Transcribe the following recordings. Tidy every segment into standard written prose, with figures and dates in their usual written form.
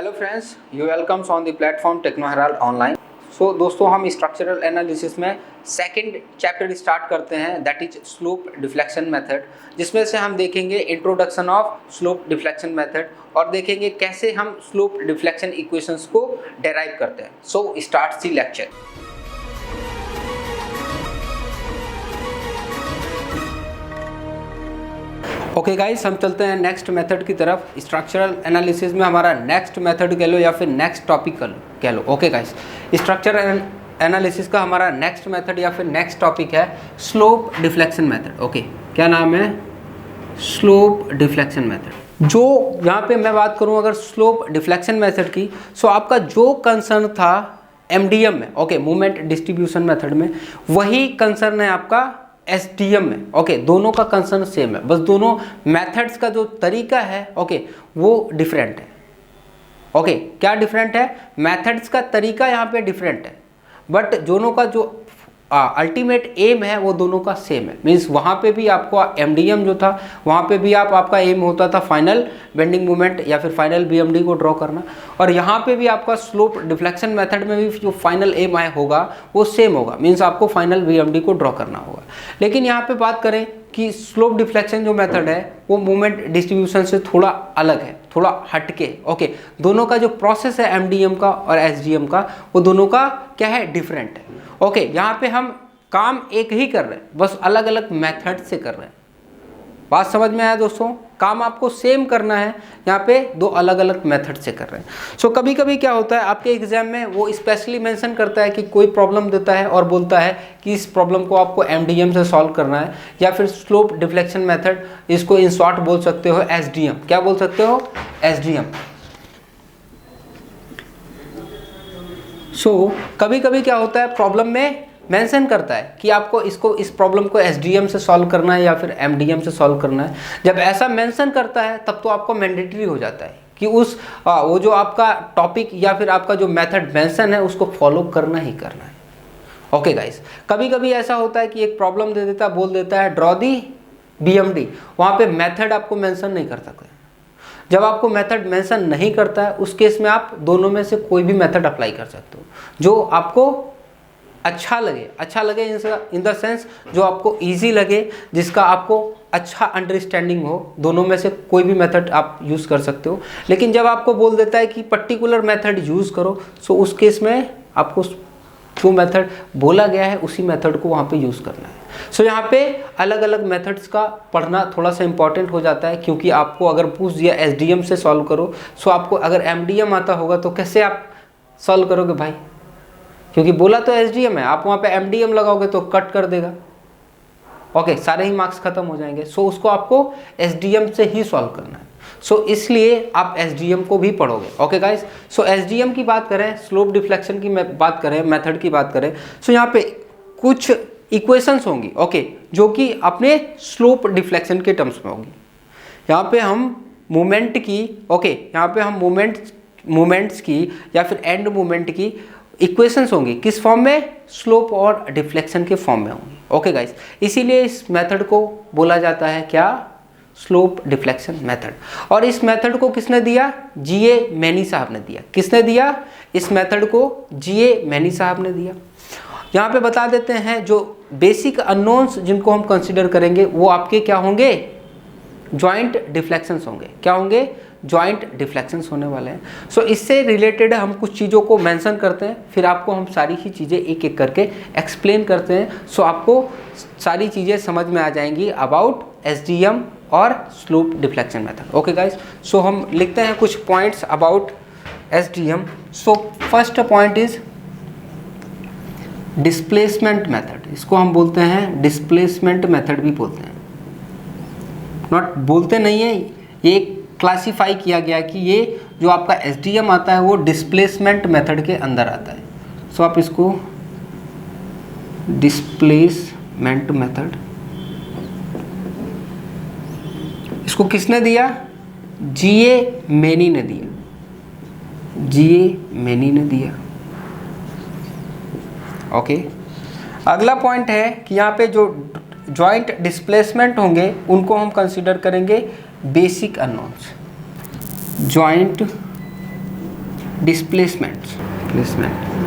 Hello friends, you welcomes on the platform techno herald online. So दोस्तों, हम structural analysis में second chapter start करते हैं, that is slope deflection method, जिसमें से हम देखेंगे introduction of slope deflection method और देखेंगे कैसे हम स्लोप डिफ्लेक्शन इक्वेशंस को डेराइव करते हैं। So start the lecture. Okay guys, हम चलते हैं नेक्स्ट मेथड की तरफ। स्ट्रक्चरल एनालिसिस में हमारा नेक्स्ट मेथड कह लो या फिर नेक्स्ट टॉपिक कह लो। ओके गाइस, स्ट्रक्चरल एनालिसिस का हमारा नेक्स्ट मेथड या फिर नेक्स्ट टॉपिक है स्लोप डिफ्लेक्शन मेथड। ओके, क्या नाम है? Slope deflection method. जो यहाँ पे मैं बात करूँ अगर स्लोप डिफ्लेक्शन मेथड की, सो आपका जो कंसर्न था एमडीएम में, ओके, मूवमेंट डिस्ट्रीब्यूशन मेथड में, वही कंसर्न है आपका एसडीएम में। ओके, दोनों का कंसर्न सेम है, बस दोनों मेथड्स का जो तरीका है ओके वो डिफरेंट है। ओके, क्या डिफरेंट है? मेथड्स का तरीका यहाँ पे डिफरेंट है, बट दोनों का जो अल्टीमेट एम है वो दोनों का सेम है। मीन्स वहाँ पे भी आपको एमडीएम जो था वहाँ पे भी आपका एम होता था फाइनल बेंडिंग मोमेंट या फिर फाइनल बीएमडी को ड्रॉ करना, और यहाँ पे भी आपका स्लोप डिफ्लेक्शन मेथड में भी जो फाइनल एम होगा वो सेम होगा। मीन्स आपको फाइनल बीएमडी को ड्रॉ करना होगा। लेकिन यहाँ पे बात करें कि स्लोप डिफ्लेक्शन जो मेथड है वो मूवमेंट डिस्ट्रीब्यूशन से थोड़ा अलग है, थोड़ा हटके। ओके, दोनों का जो प्रोसेस है एमडीएम का और एसडीएम का, वो दोनों का क्या है? डिफरेंट है। ओके, यहाँ पे हम काम एक ही कर रहे हैं, बस अलग अलग मेथड से कर रहे हैं। बात समझ में आया दोस्तों? काम आपको सेम करना है, यहाँ पे दो अलग अलग मेथड से कर रहे हैं। सो कभी कभी क्या होता है आपके एग्जाम में वो स्पेशली मेंशन करता है कि कोई प्रॉब्लम देता है और बोलता है कि इस प्रॉब्लम को आपको एमडीएम से सॉल्व करना है, या फिर स्लोप डिफ्लेक्शन मेथड, इसको इन शॉर्ट बोल सकते हो एसडीएम। क्या बोल सकते हो? एसडीएम। सो कभी कभी क्या होता है प्रॉब्लम में मेंशन करता है कि आपको इस प्रॉब्लम को एसडीएम से सॉल्व करना है या फिर एमडीएम से सॉल्व करना है। जब ऐसा मेंशन करता है तब तो आपको मैंडेटरी हो जाता है कि वो जो आपका टॉपिक या फिर आपका जो मेथड मेंशन है उसको फॉलो करना ही करना है। ओके गाइस, कभी कभी ऐसा होता है कि एक प्रॉब्लम दे देता, बोल देता है ड्रॉ दी बीएमडी, वहाँ पे मेथड आपको मेंशन नहीं कर सकते। जब आपको मेथड मेंशन नहीं करता है उस केस में आप दोनों में से कोई भी मेथड अप्लाई कर सकते हो जो आपको अच्छा लगे इन द सेंस जो आपको इजी लगे, जिसका आपको अच्छा अंडरस्टैंडिंग हो, दोनों में से कोई भी मेथड आप यूज़ कर सकते हो। लेकिन जब आपको बोल देता है कि पर्टिकुलर मेथड यूज़ करो, सो उस केस में आपको जो मेथड बोला गया है उसी मेथड को वहाँ पे यूज़ करना है। सो यहाँ पे अलग अलग मेथड्स का पढ़ना थोड़ा सा इंपॉर्टेंट हो जाता है, क्योंकि आपको अगर पूछ दिया एसडीएम से सॉल्व करो, सो आपको अगर एमडीएम आता होगा तो कैसे आप सॉल्व करोगे भाई? क्योंकि बोला तो एसडीएम है, आप वहाँ पे एमडीएम लगाओगे तो कट कर देगा। ओके, सारे ही मार्क्स खत्म हो जाएंगे। सो उसको आपको एसडीएम से ही सॉल्व करना है। सो इसलिए आप एसडीएम को भी पढ़ोगे। ओके गाइस, सो एसडीएम की बात करें, स्लोप डिफ्लेक्शन की बात करें, मेथड की बात करें, सो यहाँ पे कुछ इक्वेशंस होंगी ओके, जो कि अपने स्लोप डिफ्लेक्शन के टर्म्स में होगी। यहाँ पे हम मूवमेंट की यहाँ पे हम मूवमेंट्स की या फिर एंड मूवमेंट की इक्वेशंस होंगी, किस फॉर्म में? स्लोप और डिफ्लेक्शन के फॉर्म में होंगी। ओके गाइस, इसीलिए इस मेथड को बोला जाता है क्या? Slope deflection method. और इस मेथड को किसने दिया? जीए मैनी साहब ने दिया। किसने दिया इस मेथड को? जीए मैनी साहब ने दिया। यहाँ पे बता देते हैं जो बेसिक अननोन्स जिनको हम कंसिडर करेंगे वो आपके क्या होंगे? जॉइंट डिफ्लेक्शंस होंगे। क्या होंगे? जॉइंट डिफ्लेक्शंस होने वाले हैं। सो इससे रिलेटेड हम कुछ चीज़ों को मेंशन करते हैं, फिर आपको हम सारी ही चीज़ें एक एक करके एक्सप्लेन करते हैं। सो आपको सारी चीज़ें समझ में आ जाएंगी अबाउट एसडीएम और slope deflection method. Okay guys, so हम लिखते हैं कुछ points about SDM. So first point is displacement method. इसको हम बोलते हैं डिस्प्लेसमेंट मेथड भी बोलते हैं, नॉट बोलते नहीं है, ये क्लासीफाई किया गया कि ये जो आपका एसडीएम आता है वो डिस्प्लेसमेंट मेथड के अंदर आता है। सो आप इसको डिस्प्लेसमेंट मेथड, इसको किसने दिया? जीए मैनी ने दिया। जीए मैनी ने दिया। ओके, अगला पॉइंट है कि यहाँ पे जो जॉइंट डिस्प्लेसमेंट होंगे उनको हम कंसीडर करेंगे basic unknowns. Joint displacement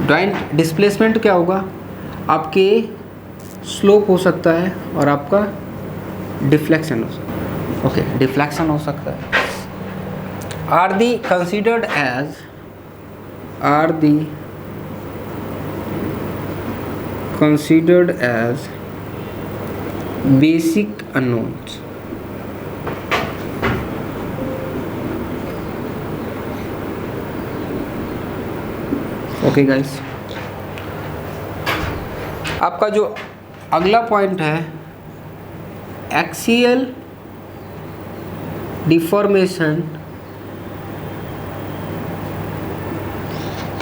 joint displacement क्या होगा, आपके स्लोप हो सकता है और आपका डिफ्लेक्शन हो सकता है। ओके, डिफ्लेक्शन हो सकता है। Are the considered as basic unknowns. Okay guys, आपका जो अगला पॉइंट है, एक्सियल डिफॉर्मेशन।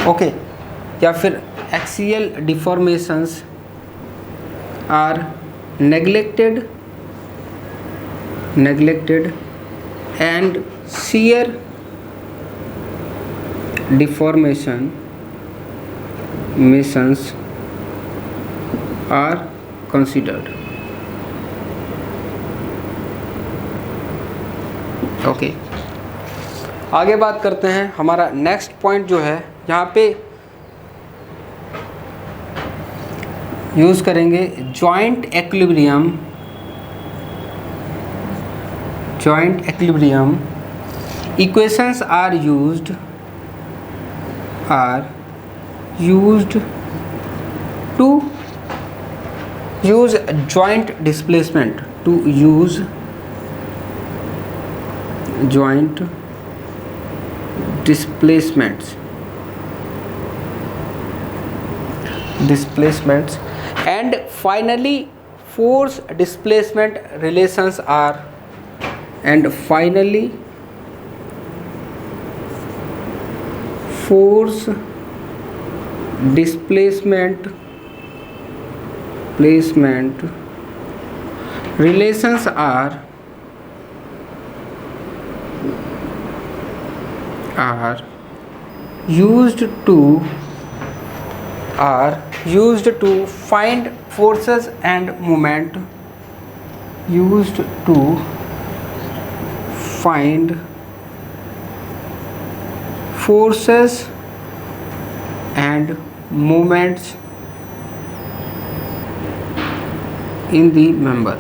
ओके, या फिर axial deformations are neglected and shear deformations are considered। Okay, आगे बात करते हैं। हमारा नेक्स्ट पॉइंट जो है, यहाँ पे यूज़ करेंगे joint equilibrium. Equations are used to use joint displacement, displacements and finally force displacement relations are force displacement relations are used to find forces and moment, moments in the member।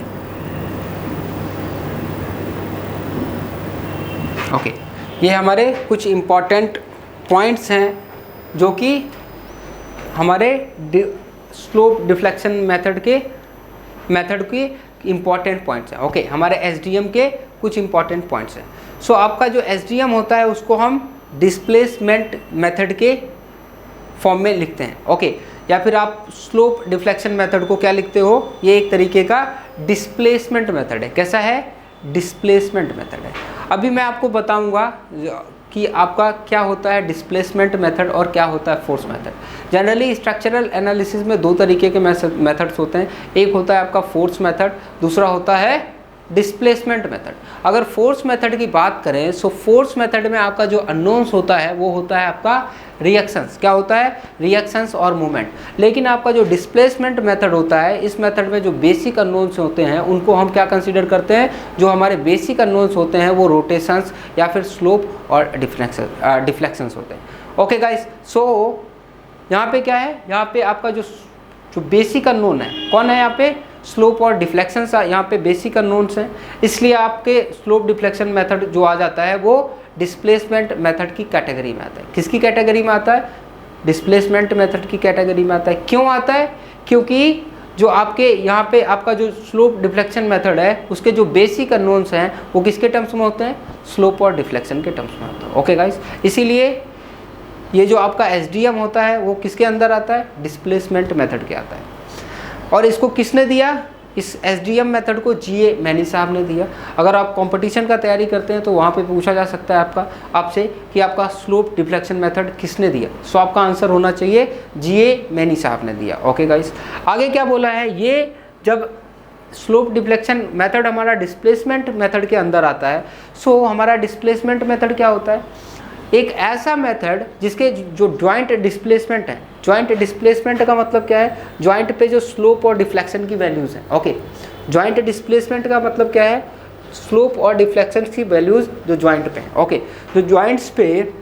Okay, ये हमारे कुछ important points हैं जो कि हमारे slope deflection method के important points हैं। Okay, हमारे एसडीएम के कुछ इम्पॉर्टेंट पॉइंट्स हैं। सो आपका जो एसडीएम होता है उसको हम डिस्प्लेसमेंट मेथड के फॉर्म में लिखते हैं। ओके, या फिर आप स्लोप डिफ्लेक्शन मेथड को क्या लिखते हो, ये एक तरीके का डिस्प्लेसमेंट मेथड है। कैसा है? डिस्प्लेसमेंट मेथड है। अभी मैं आपको बताऊंगा कि आपका क्या होता है डिस्प्लेसमेंट मेथड और क्या होता है force method. Generally structural analysis में दो तरीके के मेथड्स होते हैं। एक होता है आपका फोर्स मेथड, दूसरा होता है डिस्प्लेसमेंट मेथड। अगर फोर्स मेथड की बात करें तो फोर्स मेथड में आपका जो अननोन्स होता है वो होता है आपका रिएक्शंस। क्या होता है? रिएक्शंस और मूवमेंट। लेकिन आपका जो डिस्प्लेसमेंट मेथड होता है, इस मेथड में जो बेसिक अननोन्स होते हैं उनको हम क्या कंसीडर करते हैं? जो हमारे बेसिक अननोन्स होते हैं वो रोटेशंस या फिर स्लोप और डिफ्लेक्शंस होते हैं। ओके गाइस, सो यहाँ पे क्या है, यहाँ पे आपका जो बेसिक अननोन है कौन है? यहाँ पे स्लोप और डिफ्लेक्शन यहाँ पे बेसिक अननोन्स हैं। इसलिए आपके स्लोप डिफ्लेक्शन मेथड जो आ जाता है वो डिस्प्लेसमेंट मेथड की कैटेगरी में आता है। किसकी कैटेगरी में आता है? डिस्प्लेसमेंट मेथड की कैटेगरी में आता है। क्यों आता है? क्योंकि जो आपके यहाँ पे आपका जो स्लोप डिफ्लेक्शन मेथड है उसके जो बेसिक अननोन्स हैं वो किसके टर्म्स में होते हैं? स्लोप और डिफ्लेक्शन के टर्म्स में होता है। ओके गाइस, इसीलिए ये जो आपका एसडीएम होता है वो किसके अंदर आता है? डिस्प्लेसमेंट मेथड के आता है। और इसको किसने दिया? इस एसडीएम मेथड को जीए मैनी साहब ने दिया। अगर आप कंपटीशन का तैयारी करते हैं तो वहाँ पे पूछा जा सकता है आपसे कि आपका स्लोप डिफ्लेक्शन मेथड किसने दिया, सो आपका आंसर होना चाहिए जीए मैनी साहब ने दिया। ओके गाइस, आगे क्या बोला है? ये जब स्लोप डिफ्लेक्शन मेथड हमारा डिस्प्लेसमेंट मेथड के अंदर आता है, सो हमारा डिस्प्लेसमेंट मेथड क्या होता है? एक ऐसा मेथड जिसके जो जॉइंट डिस्प्लेसमेंट है। जॉइंट डिस्प्लेसमेंट का मतलब क्या है? जॉइंट पे जो स्लोप और डिफ्लेक्शन की वैल्यूज़ हैं। ओके, जॉइंट डिस्प्लेसमेंट का मतलब क्या है? स्लोप और डिफ्लेक्शन की वैल्यूज़ जो जॉइंट पे हैं। ओके, जो जॉइंट्स पे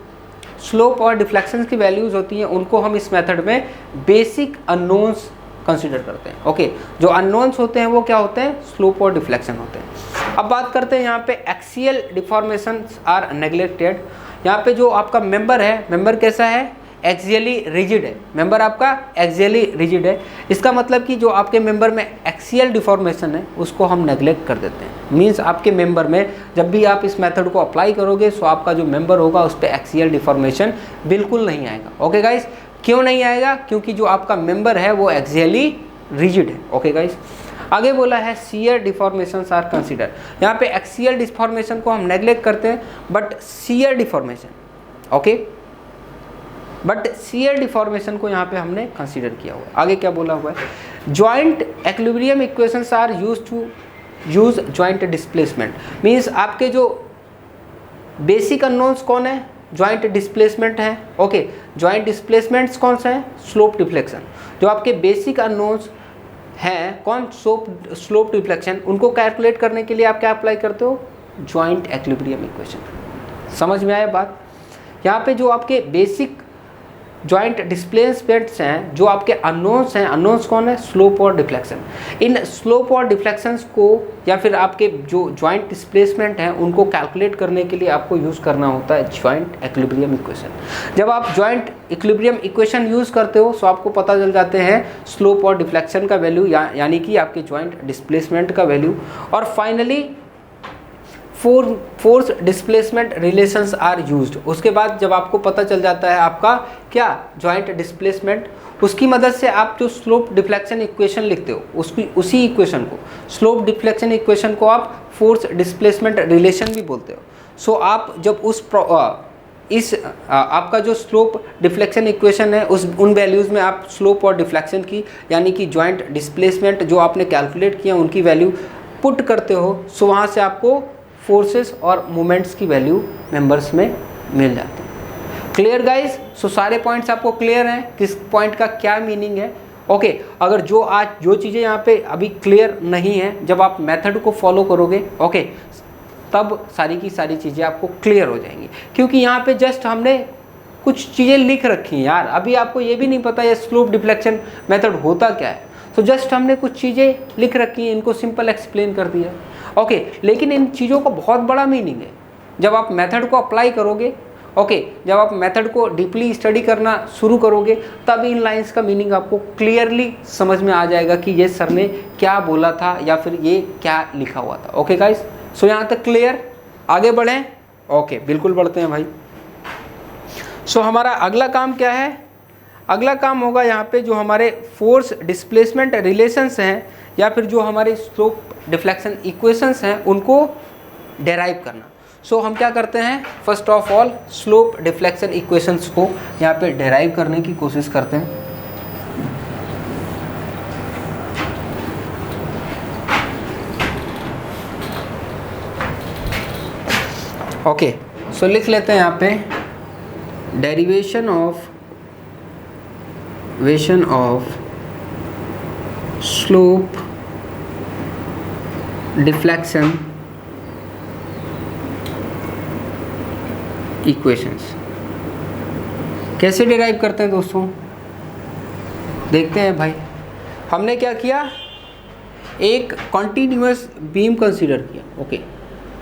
स्लोप और डिफ्लेक्शन की वैल्यूज़ होती हैं उनको हम इस मेथड में बेसिक अननोन्स कंसीडर करते हैं। ओके, जो अननोन्स होते हैं वो क्या होते हैं, स्लोप और डिफ्लेक्शन होते हैं। अब बात करते हैं यहाँ पे एक्सियल डिफॉर्मेशन आर नेग्लेक्टेड। यहाँ पे जो आपका मेंबर है, मेंबर कैसा है, एक्सियली रिजिड है। मेंबर आपका एक्सियली रिजिड है, इसका मतलब कि जो आपके मेंबर में एक्सियल डिफॉर्मेशन है उसको हम नेग्लेक्ट कर देते हैं। मींस आपके मेंबर में जब भी आप इस मेथड को अप्लाई करोगे सो आपका जो मेंबर होगा उस पर एक्सियल डिफॉर्मेशन बिल्कुल नहीं आएगा। ओके गाइस, क्यों नहीं आएगा, क्योंकि जो आपका मेंबर है वो एक्सियली रिजिड है। ओके गाइस, आगे बोला है शियर डिफॉर्मेशंस आर कंसीडर। यहाँ पे एक्सियल डिफॉर्मेशन को हम नेग्लेक्ट करते हैं but shear deformation, okay, but shear deformation को यहाँ पे हमने कंसीडर किया हुआ है। आगे क्या बोला हुआ है, joint equilibrium equations are used to use joint displacement. Means आपके जो बेसिक अननोन्स कौन है, जॉइंट डिस्प्लेसमेंट है। ओके, जॉइंट डिस्प्लेसमेंट्स कौन सा है, स्लोप डिफ्लेक्शन। जो आपके बेसिक अननोन्स हैं कौन, स्लोप डिफ्लेक्शन, उनको कैलकुलेट करने के लिए आप क्या अप्लाई करते हो, जॉइंट इक्विलिब्रियम इक्वेशन। समझ में आया बात। यहाँ पे जो आपके बेसिक जॉइंट डिस्प्लेसमेंट्स हैं, जो आपके अननोन्स हैं, अननोन्स कौन है, स्लोप और डिफ्लेक्शन। इन स्लोप और डिफ्लेक्शंस को या फिर आपके जो जॉइंट डिस्प्लेसमेंट हैं उनको कैलकुलेट करने के लिए आपको यूज़ करना होता है जॉइंट इक्विलिब्रियम इक्वेशन। जब आप जॉइंट इक्विलिब्रियम इक्वेशन यूज़ करते हो तो आपको पता चल जाते हैं स्लोप और डिफ्लेक्शन का वैल्यू यानी कि आपके जॉइंट डिस्प्लेसमेंट का वैल्यू, और finally force displacement relations are used. उसके बाद जब आपको पता चल जाता है आपका क्या जॉइंट डिस्प्लेसमेंट, उसकी मदद से आप जो स्लोप डिफ्लेक्शन इक्वेशन लिखते हो उसी इक्वेशन को, स्लोप डिफ्लेक्शन इक्वेशन को आप फोर्स डिस्प्लेसमेंट रिलेशन भी बोलते हो। सो आप जब आपका जो स्लोप डिफ्लेक्शन इक्वेशन है उन वैल्यूज़ में आप स्लोप और डिफ्लेक्शन की यानी कि जॉइंट डिस्प्लेसमेंट जो आपने कैलकुलेट किया उनकी वैल्यू पुट करते हो, सो वहाँ से आपको फोर्सेस और मोमेंट्स की वैल्यू मेंबर्स में मिल जाती है। क्लियर गाइस, सो सारे पॉइंट्स आपको क्लियर हैं, किस पॉइंट का क्या मीनिंग है। ओके, अगर जो चीज़ें यहाँ पे अभी क्लियर नहीं है, जब आप मेथड को फॉलो करोगे ओके तब सारी की सारी चीज़ें आपको क्लियर हो जाएंगी। क्योंकि यहाँ पे जस्ट हमने कुछ चीज़ें लिख रखी हैं यार, अभी आपको ये भी नहीं पता ये स्लोप डिफ्लेक्शन मेथड होता क्या है, तो जस्ट हमने कुछ चीज़ें लिख रखी हैं, इनको सिंपल एक्सप्लेन कर दिया। ओके, लेकिन इन चीज़ों का बहुत बड़ा मीनिंग है जब आप मेथड को अप्लाई करोगे। ओके, जब आप मेथड को डीपली स्टडी करना शुरू करोगे तब इन लाइंस का मीनिंग आपको क्लियरली समझ में आ जाएगा कि ये सर ने क्या बोला था या फिर ये क्या लिखा हुआ था। ओके गाइस, सो यहाँ तक क्लियर, आगे बढ़ें। ओके, बिल्कुल बढ़ते हैं भाई। सो हमारा अगला काम क्या है, अगला काम होगा यहाँ पे जो हमारे फोर्स डिस्प्लेसमेंट रिलेशंस हैं या फिर जो हमारे स्लोप डिफ्लेक्शन इक्वेशंस हैं उनको डेराइव करना। सो हम क्या करते हैं, first of all slope deflection equations को यहाँ पे डेराइव करने की कोशिश करते हैं। ओके, सो लिख लेते हैं यहाँ पे derivation of slope deflection equations. कैसे डिराइव करते हैं दोस्तों, देखते हैं भाई। हमने क्या किया, एक कॉन्टिन्यूअस बीम कंसीडर किया। Okay,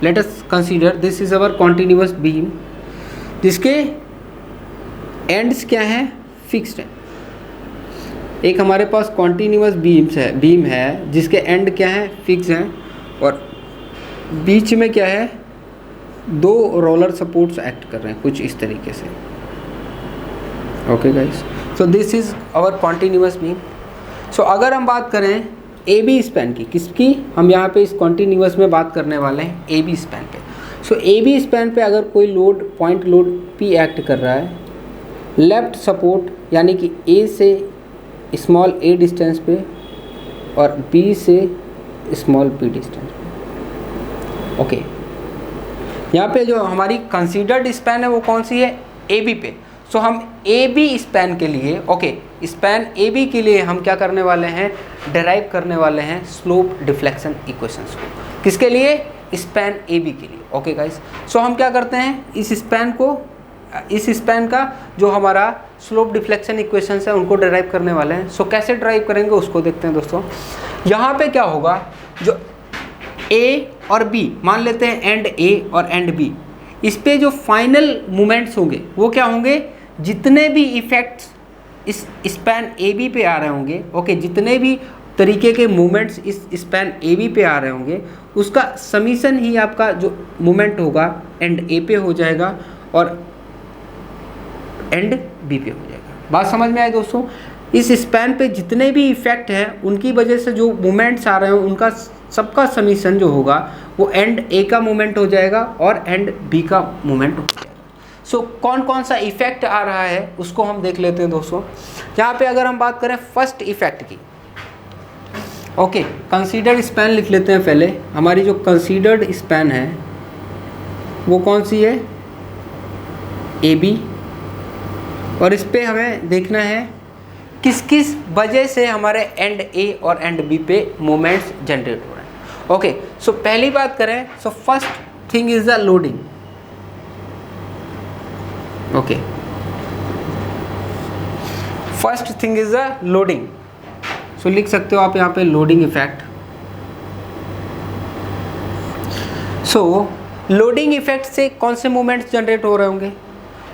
late us consider this is our continuous beam जिसके एंड्स क्या हैं, फिक्स्ड है। एक हमारे पास कॉन्टिन्यूअस बीम है जिसके एंड क्या है, फिक्स हैं, और बीच में क्या है, दो रोलर सपोर्ट्स एक्ट कर रहे हैं कुछ इस तरीके से। Okay guys, so this is our continuous beam. So अगर हम बात करें ए बी स्पैन की, किसकी, हम यहाँ पे इस कॉन्टिन्यूअस में बात करने वाले हैं ए बी स्पैन पे। सो ए बी स्पैन पे अगर कोई load, point load P act कर रहा है, लेफ्ट सपोर्ट यानी कि ए से स्मॉल ए डिस्टेंस पे और बी से स्मॉल बी डिस्टेंस पे। ओके, यहाँ पे जो हमारी कंसीडर्ड स्पैन है वो कौन सी है, ए बी पे। सो हम ए बी स्पैन के लिए, ओके, स्पैन ए बी के लिए हम क्या करने वाले हैं, डेराइव करने वाले हैं स्लोप डिफ्लेक्शन इक्वेशंस को। किसके लिए, स्पैन ए बी के लिए। ओके गाइस, सो हम क्या करते हैं, इस स्पैन को इस स्पैन का जो हमारा स्लोप डिफ्लेक्शन इक्वेशंस है उनको डिराइव करने वाले हैं। सो कैसे डिराइव करेंगे उसको देखते हैं दोस्तों। यहाँ पे क्या होगा, जो ए और बी मान लेते हैं, एंड ए और एंड बी, इस पे जो फाइनल मोमेंट्स होंगे वो क्या होंगे, जितने भी इफेक्ट्स इस स्पैन ए बी पे आ रहे होंगे, ओके, जितने भी तरीके के मूवमेंट्स इस स्पैन ए बी पे आ रहे होंगे उसका समीशन ही आपका जो मूवमेंट होगा एंड ए पे हो जाएगा और एंड बी पे हो जाएगा। बात समझ में आई दोस्तों। इस स्पैन पे जितने भी इफेक्ट हैं उनकी वजह से जो मूवमेंट्स आ रहे हैं उनका सबका समीशन जो होगा वो एंड ए का मूवमेंट हो जाएगा और एंड बी का मूवमेंट हो जाएगा। सो कौन कौन सा इफेक्ट आ रहा है उसको हम देख लेते हैं दोस्तों। यहाँ पे अगर हम बात करें फर्स्ट इफेक्ट की, ओके, कंसीडर्ड स्पैन लिख लेते हैं पहले। हमारी जो कंसीडर्ड स्पैन है वो कौन सी है, ए बी, और इस पे हमें देखना है किस किस वजह से हमारे एंड ए और एंड बी पे मोमेंट्स जनरेट हो रहे हैं। ओके, सो पहली बात करें, so first thing is the loading. Okay, first thing is the loading. So लिख सकते हो आप यहाँ पे loading effect. So loading effect से कौन से मूवमेंट्स जनरेट हो रहे होंगे।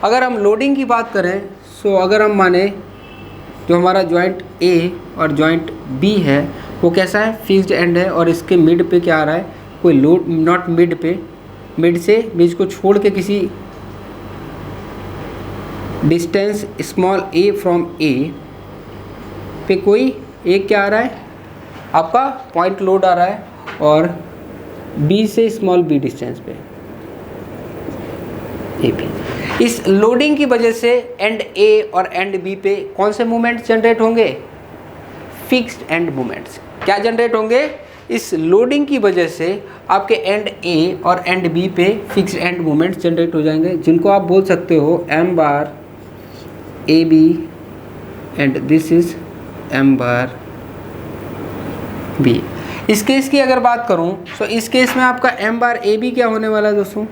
अगर हम लोडिंग की बात करें, सो अगर हम माने जो हमारा जॉइंट ए और जॉइंट बी है वो कैसा है, फिक्स्ड एंड है, और इसके मिड पे क्या आ रहा है, कोई लोड, नॉट मिड पे, मिड से बीच को छोड़ के किसी डिस्टेंस स्मॉल ए फ्रॉम ए पे कोई एक क्या आ रहा है, आपका पॉइंट लोड आ रहा है, और बी से स्मॉल बी डिस्टेंस पे ए बी। इस लोडिंग की वजह से एंड ए और एंड बी पे कौन से मूवमेंट्स जनरेट होंगे, फिक्स्ड एंड मूवमेंट्स। क्या जनरेट होंगे, इस लोडिंग की वजह से आपके एंड ए और एंड बी पे फिक्स्ड एंड मूवमेंट्स जनरेट हो जाएंगे, जिनको आप बोल सकते हो M bar A B and this is M bar B. इस केस की अगर बात करूं तो इस केस में आपका एम बार ए बी क्या होने वाला है दोस्तों,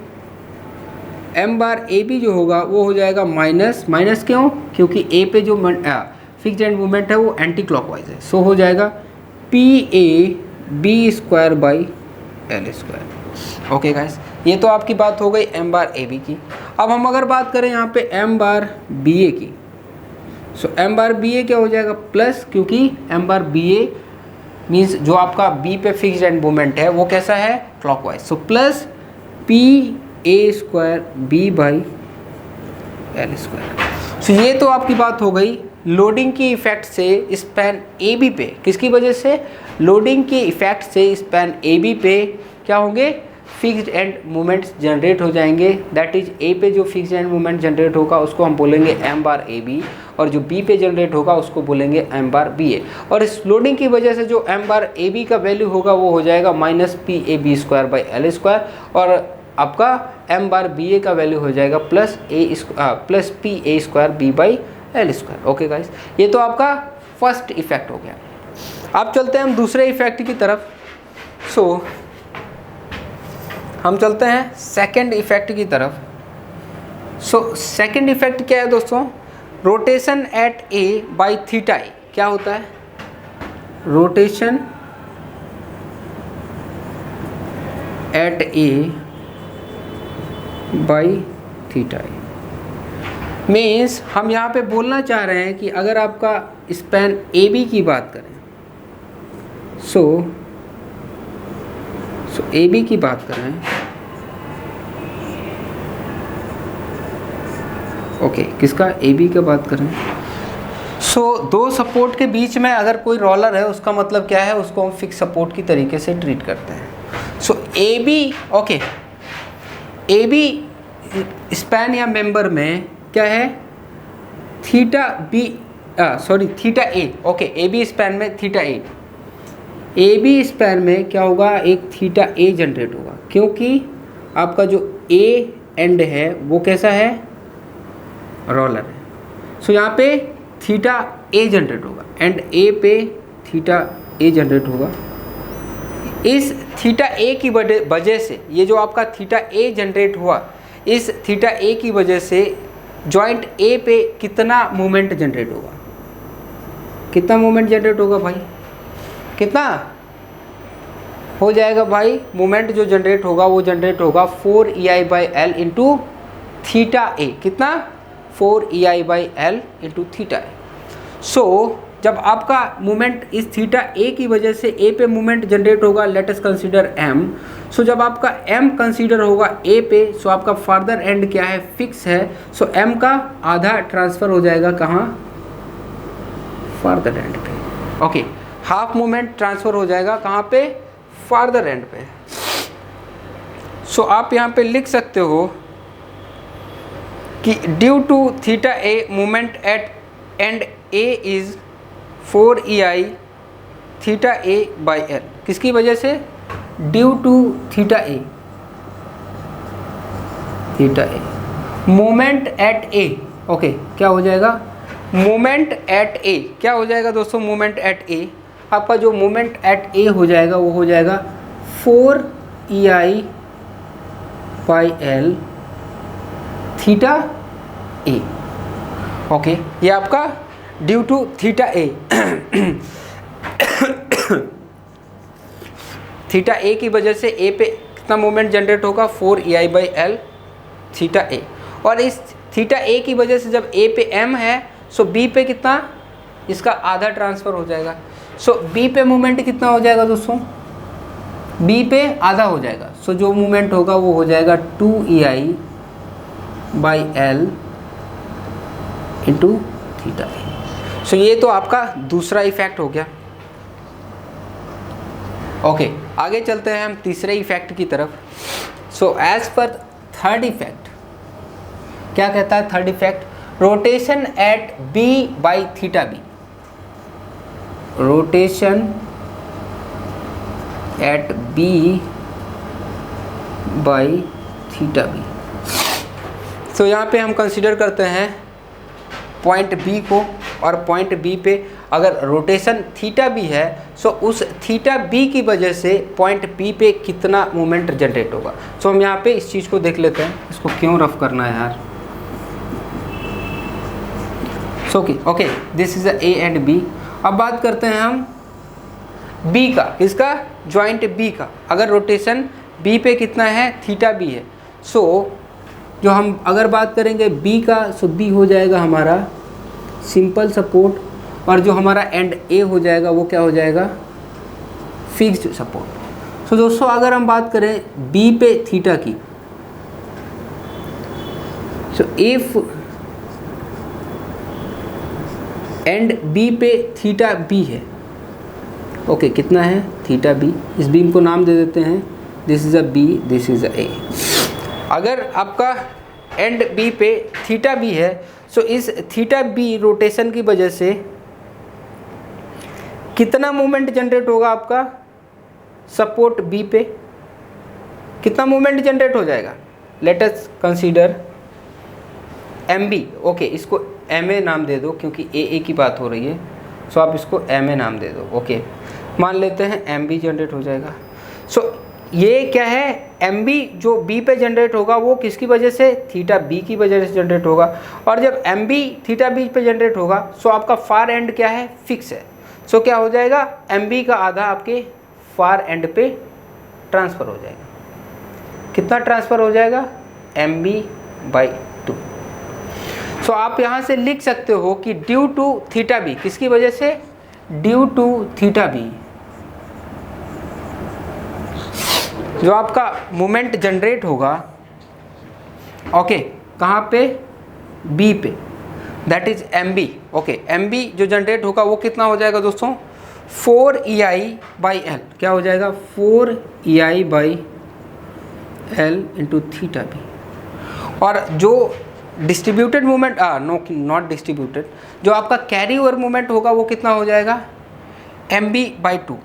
एम बार ए बी जो होगा वो हो जाएगा माइनस, माइनस क्यों, क्योंकि ए पे जो फिक्स्ड एंड मूवमेंट है वो एंटी क्लॉकवाइज है। सो हो जाएगा P A B square by L square. Okay guys, ये तो आपकी बात हो गई एम बार ए बी की। अब हम अगर बात करें यहाँ पे एम बार बी ए की, सो एम बार बी ए क्या हो जाएगा, प्लस, क्योंकि एम बार बी ए मीन्स जो आपका बी पे फिक्स्ड एंड मूवमेंट है वो कैसा है, clockwise. So plus P A square B by L square. So ये तो आपकी बात हो गई लोडिंग की इफेक्ट से स्पैन ए बी पे, किसकी वजह से, लोडिंग के इफेक्ट से स्पैन ए बी पे क्या होंगे, फिक्स्ड एंड मूवमेंट्स जनरेट हो जाएंगे। दैट इज ए पे जो फिक्स्ड एंड मूवमेंट जनरेट होगा उसको हम बोलेंगे एम बार ए बी, और जो बी पे जनरेट होगा उसको बोलेंगे एम बार बी ए। और इस लोडिंग की वजह से जो एम बार ए बी का वैल्यू होगा वो हो जाएगा minus P A B square by L square, और आपका एम बार बी ए का वैल्यू हो जाएगा plus P A square B by L square. Okay guys, ये तो आपका फर्स्ट इफेक्ट हो गया। अब चलते हैं हम दूसरे इफेक्ट की तरफ। सो हम चलते हैं सेकंड इफेक्ट की तरफ। सो सेकंड इफेक्ट क्या है दोस्तों, rotation at A by theta A. क्या होता है, rotation at A by theta A means हम यहाँ पे बोलना चाह रहे हैं कि अगर आपका स्पैन ए बी की बात करें, सो ए बी की बात करें, ओके, किसका, ए बी की बात करें। सो दो सपोर्ट के बीच में अगर कोई रोलर है उसका मतलब क्या है, उसको हम फिक्स सपोर्ट की तरीके से ट्रीट करते हैं। So A B, okay, A B span या मेंबर में क्या है, theta B, sorry theta A, okay, A B span में थीटा ए बी स्पैन में क्या होगा, एक थीटा ए जनरेट होगा, क्योंकि आपका जो ए एंड है वो कैसा है, रोलर है। सो यहाँ पे थीटा ए जनरेट होगा एंड ए पे थीटा ए जनरेट होगा। इस थीटा ए की वजह से ये जो आपका थीटा ए जनरेट हुआ, इस थीटा ए की वजह से जॉइंट ए पे कितना मोमेंट जनरेट होगा, कितना मोमेंट जनरेट होगा भाई, कितना हो जाएगा भाई, मोमेंट जो जनरेट होगा वो जनरेट होगा 4EI/L इंटू थीटा ए, कितना 4EI/L इंटू थीटा ए। सो जब आपका मूवमेंट इस थीटा ए की वजह से ए पे मूवमेंट जनरेट होगा, लेट अस कंसीडर एम। सो जब आपका एम कंसीडर होगा ए पे, सो आपका फार्दर एंड क्या है, फिक्स है। सो एम का आधा ट्रांसफर हो जाएगा कहाँ, फार्दर एंड पे। ओके, हाफ मूवमेंट ट्रांसफर हो जाएगा कहाँ पे, फार्दर एंड पे। सो आप यहाँ पे लिख सकते हो कि due to theta A movement at end A is 4EI theta A by L, किसकी वजह से, due to theta A, theta A moment at A. Okay, क्या हो जाएगा, मोमेंट एट ए क्या हो जाएगा दोस्तों, मोमेंट एट ए, आपका जो मोमेंट एट ए हो जाएगा वो हो जाएगा 4EI/L थीटा ए। ओके, ये आपका due to theta A theta A की वजह से ए पे कितना मोमेंट जनरेट होगा, 4EI/L थीटा ए। और इस थीटा ए की वजह से जब ए पे एम है, सो बी पे कितना, इसका आधा ट्रांसफ़र हो जाएगा। सो बी पे मूवमेंट कितना हो जाएगा दोस्तों, बी पे आधा हो जाएगा। सो जो मूवमेंट होगा वो हो जाएगा 2EI/L इंटू थीटा ए। सो ये तो आपका दूसरा इफेक्ट हो गया। ओके, आगे चलते हैं हम तीसरे इफेक्ट की तरफ। So as per third effect, क्या कहता है third effect, rotation at B by theta B, rotation at B by theta B. So यहाँ पे हम कंसिडर करते हैं पॉइंट बी को, और पॉइंट बी पे अगर रोटेशन थीटा बी है, सो उस थीटा बी की वजह से पॉइंट बी पे कितना मोमेंट जनरेट होगा। सो हम यहाँ पे इस चीज़ को देख लेते हैं, इसको क्यों रफ करना है यार। So okay, this is A and B. अब बात करते हैं हम बी का, किसका, जॉइंट बी का। अगर रोटेशन बी पे कितना है, थीटा बी है। सो जो हम अगर बात करेंगे बी का, सो बी हो जाएगा हमारा सिंपल सपोर्ट, और जो हमारा एंड ए हो जाएगा वो क्या हो जाएगा, फिक्स्ड सपोर्ट। सो दोस्तों अगर हम बात करें बी पे थीटा की, सो इफ एंड बी पे थीटा बी है, ओके कितना है, थीटा बी। इस बीम को नाम दे देते हैं, this is A B, this is A A. अगर आपका एंड बी पे थीटा बी है, सो इस थीटा बी रोटेशन की वजह से कितना मूवमेंट जनरेट होगा आपका, सपोर्ट बी पे कितना मूवमेंट जनरेट हो जाएगा, let us consider M B. Okay, इसको एम ए नाम दे दो क्योंकि ए की बात हो रही है। सो आप इसको एम ए नाम दे दो। ओके, मान लेते हैं एम बी जनरेट हो जाएगा। सो ये क्या है, एम बी जो बी पे जनरेट होगा वो किसकी वजह से, थीटा बी की वजह से जनरेट होगा। और जब एम बी थीटा बी पे जनरेट होगा, सो आपका फार एंड क्या है, फिक्स है। सो क्या हो जाएगा, एम बी का आधा आपके फार एंड पे ट्रांसफ़र हो जाएगा। कितना ट्रांसफ़र हो जाएगा, एम बी बाई 2। सो आप यहाँ से लिख सकते हो कि ड्यू टू थीटा बी, किसकी वजह से, ड्यू टू थीटा बी, जो आपका मोमेंट जनरेट होगा, ओके कहाँ पे, बी पे, that is M B. Okay, M B जो जनरेट होगा वो कितना हो जाएगा दोस्तों, 4EI/L, क्या हो जाएगा, 4EI/L इंटू थीटा बी। और जो डिस्ट्रीब्यूटेड मूवमेंट, नॉट डिस्ट्रीब्यूटेड, जो आपका कैरी ओवर मूवमेंट होगा वो कितना हो जाएगा, MB/2।